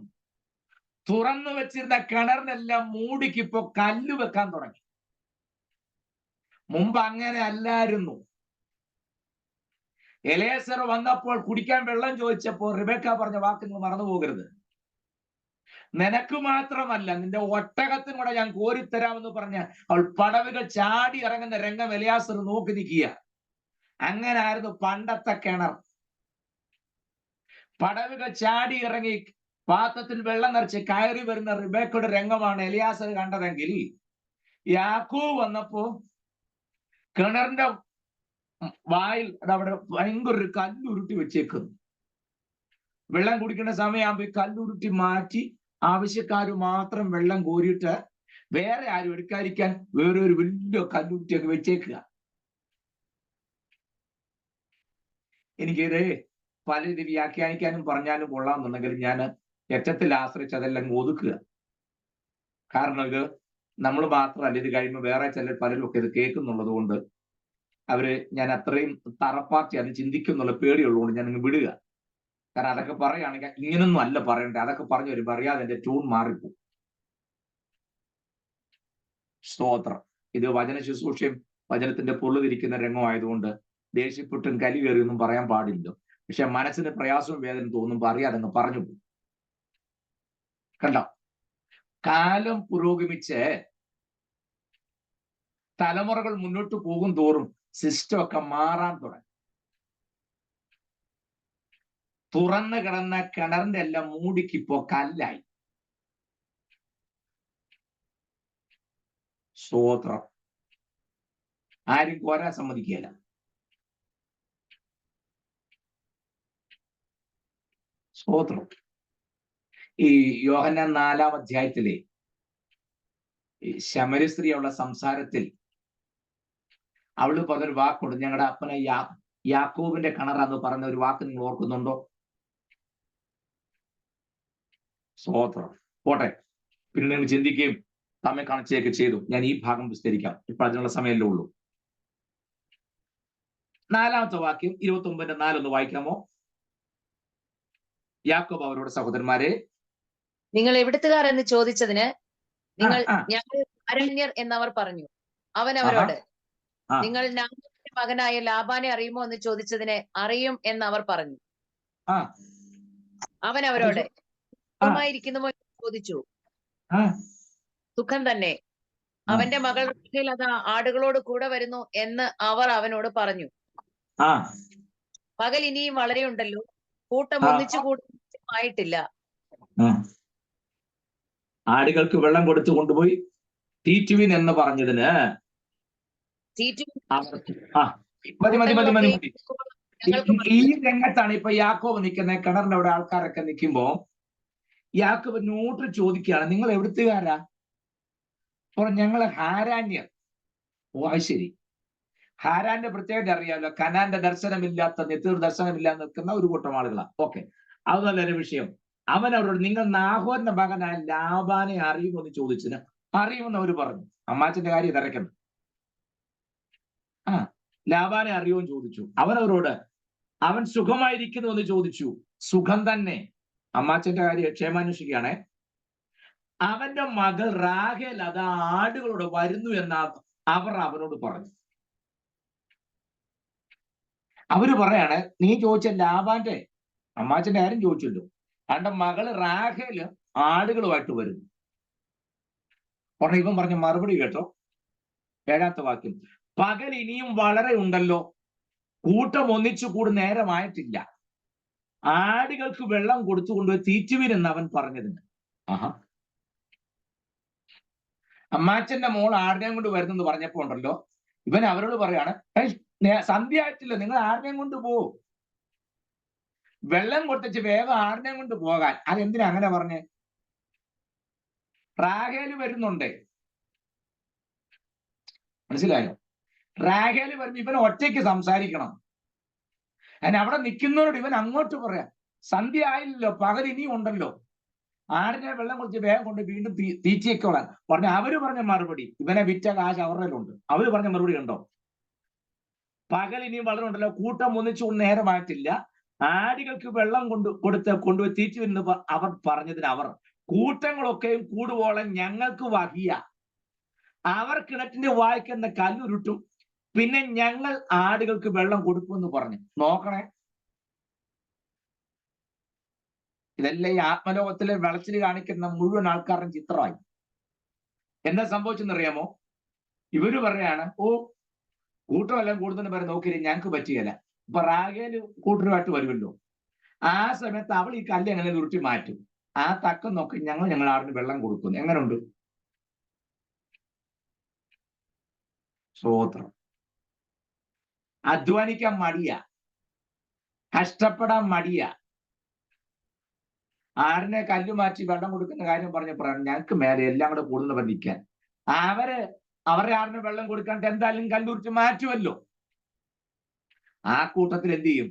തുറന്നു വെച്ചിരുന്ന കിണറിനെല്ലാം മൂടിക്കിപ്പോ കല്ല് വെക്കാൻ തുടങ്ങി. മുമ്പ് അങ്ങനെ അല്ലായിരുന്നു. എലയാസർ വന്നപ്പോൾ കുടിക്കാൻ വെള്ളം ചോദിച്ചപ്പോൾ റിബേക്ക പറഞ്ഞ വാക്ക് നിങ്ങൾ മറന്നു പോകരുത്. നിനക്ക് മാത്രമല്ല, നിന്റെ ഒട്ടകത്തിനും കൂടെ ഞാൻ കോരിത്തരാമെന്ന് പറഞ്ഞ് അവൾ പടവുകൾ ചാടി ഇറങ്ങുന്ന രംഗം എലയാസർ നോക്കി നിൽക്കുക. അങ്ങനെ ആയിരുന്നു പണ്ടത്തെ കിണർ. പടവുകൾ ചാടി ഇറങ്ങി പാത്രത്തിൽ വെള്ളം നിറച്ച് കയറി വരുന്ന റിബേക്കയുടെ രംഗമാണ് എലയാസർ കണ്ടതെങ്കിൽ, യാക്കോബ് വന്നപ്പോ കിണറിന്റെ വായിൽ അതവിടെ ഭയങ്കര ഒരു കല്ലുരുട്ടി വെച്ചേക്കുന്നു. വെള്ളം കുടിക്കേണ്ട സമയമാകുമ്പോൾ ഈ കല്ലുരുട്ടി മാറ്റി ആവശ്യക്കാർ മാത്രം വെള്ളം കോരിയിട്ട് വേറെ ആരും എടുക്കാതിരിക്കാൻ വേറെ ഒരു വലിയ കല്ലുരുട്ടിയൊക്കെ വെച്ചേക്കുക. എനിക്കിത് പല രീതി വ്യാഖ്യാനിക്കാനും പറഞ്ഞാലും കൊള്ളാമെന്നുണ്ടെങ്കിൽ ഞാൻ ഏറ്റത്തിൽ ആശ്രയിച്ച് അതെല്ലാം ഒതുക്കുക. കാരണം ഇത് നമ്മൾ മാത്രമല്ല, ഇത് കഴിയുമ്പോൾ വേറെ ചിലർ പലരും ഒക്കെ ഇത് കേൾക്കുന്നുള്ളത് കൊണ്ട് ഞാൻ അത്രയും തറപ്പാറ്റി അത് ചിന്തിക്കുന്നുള്ള പേടിയുള്ളതുകൊണ്ട് ഞാൻ അങ്ങ് വിടുക. കാരണം അതൊക്കെ പറയുകയാണെങ്കിൽ ഇങ്ങനൊന്നും അല്ല പറയണ്ടേ, അതൊക്കെ പറഞ്ഞു വരുമ്പോൾ അറിയാതെ എന്റെ ട്യൂൺ മാറിപ്പോകും. സ്തോത്രം. ഇത് വചന ശുശ്രൂഷയും വചനത്തിന്റെ പൊള്ളുതിരിക്കുന്ന രംഗമായതുകൊണ്ട് ദേഷ്യപ്പെട്ടും കലി കയറിയൊന്നും പറയാൻ പാടില്ല. പക്ഷെ മനസ്സിന് പ്രയാസവും വേദന തോന്നുമ്പോൾ അറിയാതെ അങ്ങ് പറഞ്ഞു പോകും. കണ്ടോ, കാലം പുരോഗമിച്ച് തലമുറകൾ മുന്നോട്ട് പോകും തോറും സിസ്റ്റം ഒക്കെ മാറാൻ തുടങ്ങി. തുറന്നു കിടന്ന കിണറിന്റെ എല്ലാം മൂടിക്കിപ്പോ കല്ലായി. സ്തോത്രം. ആരും കോരാൻ സമ്മതിക്കുകയില്ല. സ്തോത്രം. ഈ യോഹന്നാൻ 4-ാം അധ്യായത്തിലെ ശമരി സ്ത്രീയുള്ള സംസാരത്തിൽ അവള് പറഞ്ഞൊരു വാക്കുണ്ട്, ഞങ്ങളുടെ അപ്പന യാക്കോബിന്റെ കിണറാന്ന് പറഞ്ഞ ഒരു വാക്ക് നിങ്ങൾ ഓർക്കുന്നുണ്ടോ? സ്തോത്രം. പോട്ടെ, പിന്നെ നിങ്ങൾ ചിന്തിക്കുകയും തമ്മിൽ കാണിച്ചൊക്കെ ചെയ്തു. ഞാൻ ഈ ഭാഗം വിസ്തരിക്കാം, ഇപ്പൊ അതിനുള്ള സമയമല്ലേ ഉള്ളൂ. 4-ാമത്തെ വാക്യം 29:4 വായിക്കാമോ? യാക്കോബ് അവരോട്, സഹോദരന്മാരെ, നിങ്ങൾ എവിടുത്തുകാർ എന്ന് ചോദിച്ചതിന് ഞങ്ങൾ അരണ്യർ എന്നവർ പറഞ്ഞു. അവൻ അവരോട്, നിങ്ങൾ നാഹോറിന്റെ മകനായ ലാബാനെ അറിയുമോ എന്ന് ചോദിച്ചതിന് അറിയും എന്ന് അവർ പറഞ്ഞു. അവൻ അവരോട്, സുഖമായിരിക്കുന്നുവോ എന്ന് ചോദിച്ചു. സുഖം തന്നെ. അവന്റെ മകൾ റാഹേൽ അതാ ആടുകളോട് കൂടെ വരുന്നു എന്ന് അവർ അവനോട് പറഞ്ഞു. പകൽ ഇനിയും വളരെയുണ്ടല്ലോ, കൂട്ടം ഒന്നിച്ചു കൂട്ടമായിട്ടില്ല. ആടുകൾക്ക് വെള്ളം കൊടുത്തു കൊണ്ടുപോയി തീറ്റുവിൻ എന്ന് പറഞ്ഞതിന് മതി. ഈ രംഗത്താണ് ഇപ്പൊ യാക്കോബ് നിൽക്കുന്ന. കിണറിന്റെ അവിടെ ആൾക്കാരൊക്കെ നിൽക്കുമ്പോ യാക്കോബ് നോട്ട് ചോദിക്കുകയാണ്, നിങ്ങൾ എവിടുത്തുകാരാ? ഞങ്ങള് ഹാരാന്യർ. ഓ അത് ശരി. ഹാരാന്റെ പ്രത്യേകത അറിയാമല്ലോ, കനാന്റെ ദർശനമില്ലാത്ത, നെത്തൂർ ദർശനമില്ലാതെ നിൽക്കുന്ന ഒരു കൂട്ടം ആളുകളാണ്. ഓക്കെ, അത് നല്ലൊരു വിഷയം. അവൻ അവരോട്, നിങ്ങൾ നാഹോറിന്റെ മകനായ ലാബാനെ അറിയുമെന്ന് ചോദിച്ചതിന് അറിയുമെന്ന് അവർ പറഞ്ഞു. അമ്മാച്ചന്റെ കാര്യം തിരക്കണം. ലാബാനെ അറിയുമെന്ന് ചോദിച്ചു. അവൻ അവരോട്, അവൻ സുഖമായിരിക്കുന്നു എന്ന് ചോദിച്ചു. സുഖം തന്നെ. അമ്മാച്ചന്റെ കാര്യം ക്ഷേമാന്വേഷിക്കുകയാണേ. അവന്റെ മകൾ റാഹേൽ അത് ആടുകളോട് വരുന്നു എന്ന് അവർ അവനോട് പറഞ്ഞു. അവര് പറയാണ്, നീ ചോദിച്ച ലാബാന്റെ അമ്മാച്ചന്റെ കാര്യം ചോദിച്ചല്ലോ, അവന്റെ മകള് റാഹേല് ആടുകളുമായിട്ട് വരുന്നു. ഉടനെ ഇവൻ പറഞ്ഞ മറുപടി കേട്ടോ, 7-ാമത്തെ വാക്യം, പകൽ ഇനിയും വളരെ ഉണ്ടല്ലോ, കൂട്ടം ഒന്നിച്ചു കൂടി നേരമായിട്ടില്ല. ആടുകൾക്ക് വെള്ളം കൊടുത്തുകൊണ്ടുപോയി തീറ്റുവിൻ എന്ന് അവൻ പറഞ്ഞതിന്. അമ്മാച്ചന്റെ മോൾ ആടിനെയും കൊണ്ട് വരുന്നെന്ന് പറഞ്ഞപ്പോ ഉണ്ടല്ലോ, ഇവൻ അവരോട് പറയാണ്, സന്ധ്യ ആയിട്ടില്ല, നിങ്ങൾ ആടിനെയും കൊണ്ട് പോകും, വെള്ളം കൊടുത്തിച്ച് വേഗം ആടിനെയും കൊണ്ട് പോകാൻ. അതെന്തിനാ അങ്ങനെ പറഞ്ഞേ? റാഹേല് വരുന്നുണ്ടേ, മനസ്സിലായോ? റാഹേല് വരുമ്പോ ഇവൻ ഒറ്റയ്ക്ക് സംസാരിക്കണം. അതിന് അവിടെ നിൽക്കുന്നവരോട് ഇവൻ അങ്ങോട്ട് പറയാം, സന്ധ്യ ആയില്ലല്ലോ, പകൽ ഇനിയും ഉണ്ടല്ലോ, ആടിനെ വെള്ളം കുടിച്ച് വേഗം കൊണ്ട് വീണ്ടും തീറ്റിയേക്കോളാൻ പറഞ്ഞ. അവര് പറഞ്ഞ മറുപടി, ഇവനെ വിറ്റ കാശ് അവരുടെ ഉണ്ട്. അവര് പറഞ്ഞ മറുപടി ഉണ്ടോ? പകൽ ഇനിയും വളരെ ഉണ്ടല്ലോ, കൂട്ടം ഒന്നിച്ചു നേരമായിട്ടില്ല, ആടുകൾക്ക് വെള്ളം കൊണ്ടുപോയി തീറ്റുവെന്ന് അവർ പറഞ്ഞതിന് അവർ, കൂട്ടങ്ങളൊക്കെയും കൂടുവോളം ഞങ്ങൾക്ക് വഹിയ, അവർ കിണറ്റിന്റെ വായ്ക്കുന്ന കല്ലുരുട്ടും, പിന്നെ ഞങ്ങൾ ആടുകൾക്ക് വെള്ളം കൊടുക്കുമെന്ന് പറഞ്ഞു. നോക്കണേ, ഇതെല്ലാം ഈ ആത്മലോകത്തിലെ വെളച്ചിൽ കാണിക്കുന്ന മുഴുവൻ ആൾക്കാരുടെയും ചിത്രമായി. എന്താ സംഭവിച്ചെന്നറിയാമോ? ഇവര് പറയാണ്, ഓ കൂട്ടമെല്ലാം കൂടുതലും പേരെ നോക്കിയില്ല, ഞങ്ങൾക്ക് പറ്റുകയില്ല. ഇപ്പൊ റാഹേല് കൂട്ടരുമായിട്ട് വരുമല്ലോ, ആ സമയത്ത് അവൾ ഈ കല്ല് എങ്ങനെ ഉരുട്ടി മാറ്റും. ആ തക്കം നോക്കി ഞങ്ങൾ ആടിന് വെള്ളം കൊടുക്കുന്നു. എങ്ങനെയുണ്ട്? സ്തോത്രം. അധ്വാനിക്കാൻ മടിയ, കഷ്ടപ്പെടാൻ മടിയ, ആടിനെ കല്ല് മാറ്റി വെള്ളം കൊടുക്കുന്ന കാര്യം പറഞ്ഞപ്പോഴാണ് ഞങ്ങൾക്ക് മേലെ എല്ലാം കൂടെ കൂടുതൽ ബന്ധിക്കാൻ. അവരുടെ ആടിന് വെള്ളം കൊടുക്കാണ്ട് എന്തായാലും കല്ലുരുട്ടി മാറ്റുമല്ലോ. ആ കൂട്ടത്തിൽ എന്ത് ചെയ്യും?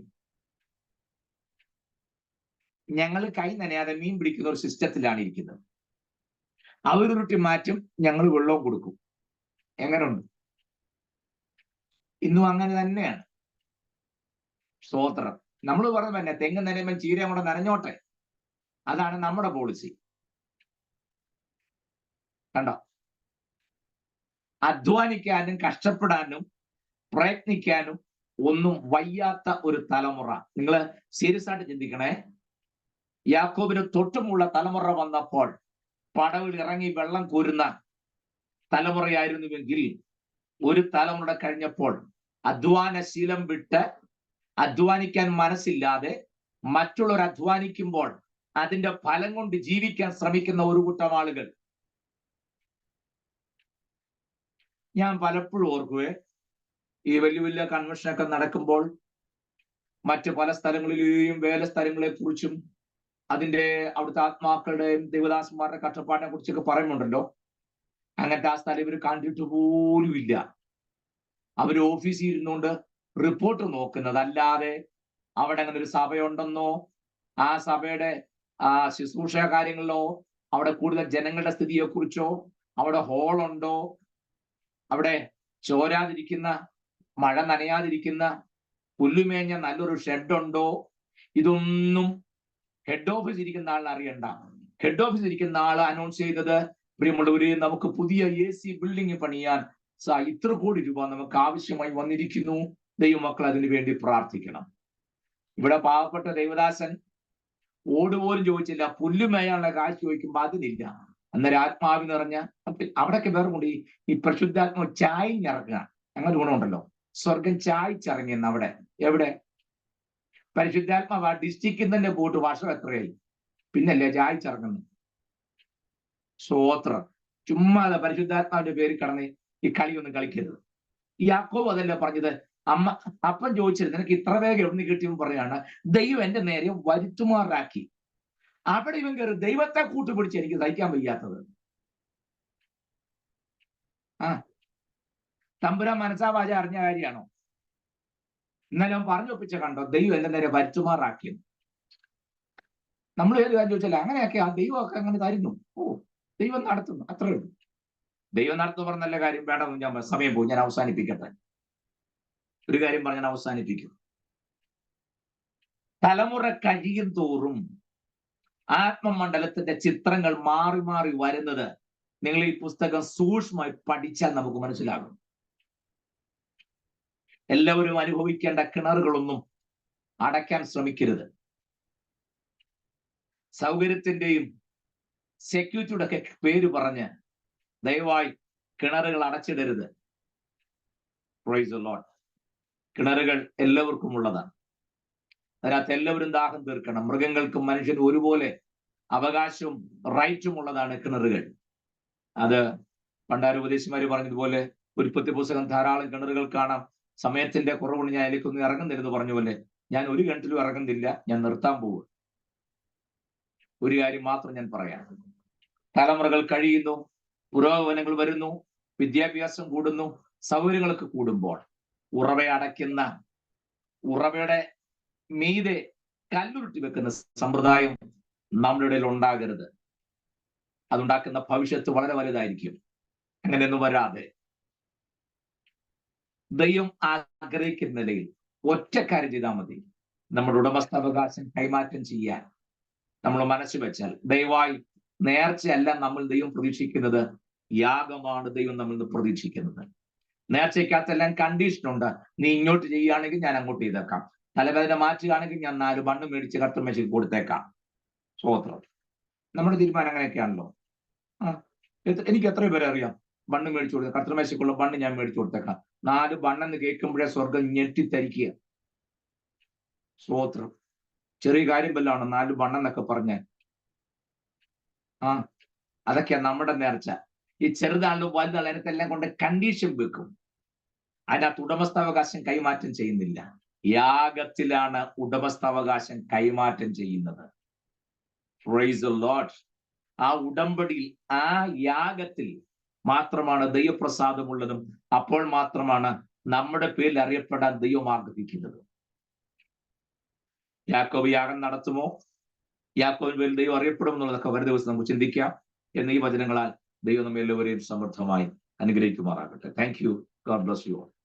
ഞങ്ങൾ കൈ നനയാതെ മീൻ പിടിക്കുന്ന ഒരു സിസ്റ്റത്തിലാണ് ഇരിക്കുന്നത്. അവരുരുട്ടി മാറ്റും, ഞങ്ങൾ വെള്ളവും കൊടുക്കും. എങ്ങനെയുണ്ട്? ഇന്നും അങ്ങനെ തന്നെയാണ്. സ്തോത്രം. നമ്മൾ പറഞ്ഞു തന്നെ തെങ്ങ് നനയുമ്പോൾ ചീരയും കൂടെ നനഞ്ഞോട്ടെ, അതാണ് നമ്മുടെ പോളിസി. കണ്ടോ? അധ്വാനിക്കാനും കഷ്ടപ്പെടാനും പ്രയത്നിക്കാനും ഒന്നും വയ്യാത്ത ഒരു തലമുറ. നിങ്ങൾ സീരിയസ് ആയിട്ട് ചിന്തിക്കണേ. യാക്കോബിന് തൊട്ടുമുള്ള തലമുറ വന്നപ്പോൾ പടവിൽ ഇറങ്ങി വെള്ളം കോരുന്ന തലമുറയായിരുന്നുവെങ്കിൽ ഒരു തലമുറ കഴിഞ്ഞപ്പോൾ അധ്വാനശീലം വിട്ട് അധ്വാനിക്കാൻ മനസ്സില്ലാതെ മറ്റുള്ളവർ അധ്വാനിക്കുമ്പോൾ അതിന്റെ ഫലം കൊണ്ട് ജീവിക്കാൻ ശ്രമിക്കുന്ന ഒരു കൂട്ടം ആളുകൾ. ഞാൻ പലപ്പോഴും ഓർക്കുവേ, ഈ വലിയ വലിയ കൺവെൻഷനൊക്കെ നടക്കുമ്പോൾ മറ്റ് പല സ്ഥലങ്ങളിലെയും വേല സ്ഥലങ്ങളെ കുറിച്ചും അതിന്റെ അവിടുത്തെ ആത്മാക്കളുടെയും ദേവദാസന്മാരുടെ കഷ്ടപ്പാടിനെ കുറിച്ചൊക്കെ പറയുന്നുണ്ടല്ലോ. അങ്ങനത്തെ ആ സ്ഥലം ഇവർ കണ്ടിട്ട് പോലും ഇല്ല. അവർ ഓഫീസിൽ ഇരുന്നുകൊണ്ട് റിപ്പോർട്ട് നോക്കുന്നത് അല്ലാതെ അവിടെ അങ്ങനെ ഒരു സഭയുണ്ടെന്നോ ആ സഭയുടെ ശുശ്രൂഷ കാര്യങ്ങളിലോ അവിടെ കൂടുതൽ ജനങ്ങളുടെ സ്ഥിതിയെ കുറിച്ചോ അവിടെ ഹോളുണ്ടോ, അവിടെ ചോരാതിരിക്കുന്ന മഴ നനയാതിരിക്കുന്ന പുല്ലുമേഞ്ഞ നല്ലൊരു ഷെഡുണ്ടോ, ഇതൊന്നും ഹെഡ് ഓഫീസ് ഇരിക്കുന്ന ആളിന് അറിയണ്ട. ഹെഡ് ഓഫീസ് ഇരിക്കുന്ന ആൾ അനൗൺസ് ചെയ്തത്, പ്രിയമുള്ളവരെ, നമുക്ക് പുതിയ AC ബിൽഡിംഗ് പണിയാൻ ഇത്ര കോടി രൂപ നമുക്ക് ആവശ്യമായി വന്നിരിക്കുന്നു. ദൈവമക്കൾ അതിനു വേണ്ടി പ്രാർത്ഥിക്കണം. ഇവിടെ പാവപ്പെട്ട ദൈവദാസൻ ഓടുപോലും ചോദിച്ചില്ല, പുല്ലുമേയാനുള്ള കാശ് ചോദിക്കുമ്പോൾ അതിനില്ല. അന്നേരം ആത്മാവ് നിറഞ്ഞ അവിടെയൊക്കെ വേറെ കൊണ്ട് ഈ പരിശുദ്ധാത്മാവ് ചായഞ്ഞിറങ്ങുക. അങ്ങനെ ഗുണമുണ്ടല്ലോ, സ്വർഗം ചായച്ചിറങ്ങിയെന്ന്. അവിടെ എവിടെ പരിശുദ്ധാത്മാവ് ആ ഡിസ്ട്രിക്റ്റിൽ തന്നെ പോയിട്ട് വർഷം എത്രയായി, പിന്നല്ലേ ചായച്ചിറങ്ങുന്നു. സ്തോത്രം. ചുമ്മാതെ പരിശുദ്ധാത്മാവിന്റെ പേര് കടന്ന് ഈ കളിയൊന്നും കളിക്കരുത്. ഈ യാക്കോബ് അതല്ലേ പറഞ്ഞത്, അപ്പൻ ചോദിച്ചിരുന്നു നിനക്ക് ഇത്ര വേഗം എവിടെ കിട്ടിയെന്ന് പറയാണ്, ദൈവം എന്റെ നേരെ വരുത്തുമാറാക്കി. അവിടെ ഇവൻ കയറി ദൈവത്തെ കൂട്ടുപിടിച്ച് എനിക്ക് സഹിക്കാൻ വയ്യാത്തത്. തമ്പുരാൻ മനസ്സാവാച അറിഞ്ഞ കാര്യമാണോ? ഇന്നലെ അവൻ പറഞ്ഞു ഒപ്പിച്ച കണ്ടോ, ദൈവം എന്റെ നേരെ വരുത്തുമാറാക്കിയെന്ന്. നമ്മൾ ഏത് കാര്യം ചോദിച്ചാൽ അങ്ങനെയൊക്കെ ആ ദൈവമൊക്കെ അങ്ങനെ തരുന്നു. ദൈവം നടത്തുന്നു, അത്രേ ഉള്ളൂ. ദൈവം നടത്തുന്നു പറഞ്ഞ നല്ല കാര്യം വേണമെന്ന് ഞാൻ സമയം പോകും, ഞാൻ അവസാനിപ്പിക്കട്ടെ. ഒരു കാര്യം പറഞ്ഞാൽ അവസാനിപ്പിക്കും. തലമുറ കഴിയും തോറും ആത്മമണ്ഡലത്തിന്റെ ചിത്രങ്ങൾ മാറി മാറി വരുന്നത് നിങ്ങൾ ഈ പുസ്തകം സൂക്ഷ്മമായി പഠിച്ചാൽ നമുക്ക് മനസ്സിലാകും. എല്ലാവരും അനുഭവിക്കേണ്ട കിണറുകളൊന്നും അടയ്ക്കാൻ ശ്രമിക്കരുത്. സൗകര്യത്തിന്റെയും സെക്യൂരിറ്റിയുടെ ഒക്കെ പേര് പറഞ്ഞ് ദയവായി കിണറുകൾ അടച്ചിടരുത്. Praise the Lord. കിണറുകൾ എല്ലാവർക്കും ഉള്ളതാണ്. അതിനകത്ത് എല്ലാവരും ദാഹം തീർക്കണം. മൃഗങ്ങൾക്കും മനുഷ്യനും ഒരുപോലെ അവകാശവും റൈറ്റും ഉള്ളതാണ് കിണറുകൾ. അത് പണ്ടാര ഉപദേശിമാര് പറഞ്ഞതുപോലെ ഉൽപ്പത്തി പുസ്തകം ധാരാളം കിണറുകൾ കാണാം. സമയത്തിന്റെ കുറവുകൊണ്ട് ഞാൻ അതിലേക്കൊന്നും ഇറങ്ങുന്നില്ലെന്ന് പറഞ്ഞ പോലെ ഞാൻ ഒരു കിണറ്റിലും ഇറങ്ങുന്നില്ല, ഞാൻ നിർത്താൻ പോകും. ഒരു കാര്യം മാത്രം ഞാൻ പറയാം. തലമുറകൾ കഴിയുന്നു, പുരോഗമനങ്ങൾ വരുന്നു, വിദ്യാഭ്യാസം കൂടുന്നു, സൗകര്യങ്ങളൊക്കെ കൂടുമ്പോൾ ഉറവയടയ്ക്കുന്ന, ഉറവയുടെ മീതെ കല്ലുരുട്ടി വെക്കുന്ന സമ്പ്രദായം നമ്മുടെ ഇടയിൽ ഉണ്ടാകരുത്. അതുണ്ടാക്കുന്ന ഭവിഷ്യത്ത് വളരെ വലുതായിരിക്കും. അങ്ങനെയൊന്നും വരാതെ ദൈവം ആഗ്രഹിക്കുന്ന നിലയിൽ ഒറ്റ കാര്യം ചെയ്താൽ മതി. നമ്മുടെ ഉടമസ്ഥാവകാശം കൈമാറ്റം ചെയ്യാൻ നമ്മൾ മനസ്സ് വെച്ചാൽ, ദയവായി നേർച്ചയല്ല നമ്മൾ ദൈവം പ്രതീക്ഷിക്കുന്നത്, യാഗമാണ് ദൈവം നമ്മൾ പ്രതീക്ഷിക്കുന്നത്. നേർച്ചയ്ക്കകത്തെല്ലാം കണ്ടീഷനുണ്ട്. നീ ഇങ്ങോട്ട് ചെയ്യുകയാണെങ്കിൽ ഞാൻ അങ്ങോട്ട് ചെയ്തേക്കാം, തലവേദന മാറ്റുകയാണെങ്കിൽ ഞാൻ 4 ബണ്ണ് മേടിച്ച് കർത്തമേശയ്ക്ക് കൊടുത്തേക്കാം. സ്തോത്രം. നമ്മുടെ തീരുമാനം അങ്ങനെയൊക്കെയാണല്ലോ. എനിക്ക് എത്ര പേരെ അറിയാം ബണ്ണ് മേടിച്ചു കൊടുത്തത്, കർത്തമേശയ്ക്കുള്ള ബണ്ണ് ഞാൻ മേടിച്ചു കൊടുത്തേക്കാം. 4 ബണ്ണെന്ന് കേൾക്കുമ്പോഴേ സ്വർഗം ഞെട്ടിത്തരിക്കുക. സ്തോത്രം. ചെറിയ കാര്യം വല്ലതാണ് 4 ബണ്ണെന്നൊക്കെ പറഞ്ഞ്. അതൊക്കെയാ നമ്മുടെ നേർച്ച. ഈ ചെറുതാളും വലുതാളും അതിനകത്തെല്ലാം കൊണ്ട് കണ്ടീഷൻ വെക്കും. അതിനകത്ത് ഉടമസ്ഥാവകാശം കൈമാറ്റം ചെയ്യുന്നില്ല. യാഗത്തിലാണ് ഉടമസ്ഥാവകാശം കൈമാറ്റം ചെയ്യുന്നത്. Praise the Lord. ആ ഉടമ്പടിയിൽ, ആ യാഗത്തിൽ മാത്രമാണ് ദൈവപ്രസാദമുള്ളതും അപ്പോൾ മാത്രമാണ് നമ്മുടെ പേരിൽ അറിയപ്പെടാൻ ദൈവം ആഗ്രഹിക്കുന്നത്. യാക്കോബ് യാഗം നടത്തുമോ? യാക്കോബിൻ പേരിൽ ദൈവം അറിയപ്പെടും എന്നുള്ളതൊക്കെ വരും ദിവസം നമുക്ക് ചിന്തിക്കാം. എന്ന് ഈ വചനങ്ങളാൽ ദൈവം നമ്മെ എല്ലാവരെയും സമൃദ്ധമായി അനുഗ്രഹിക്കുമാറാകട്ടെ. Thank you. God bless you all.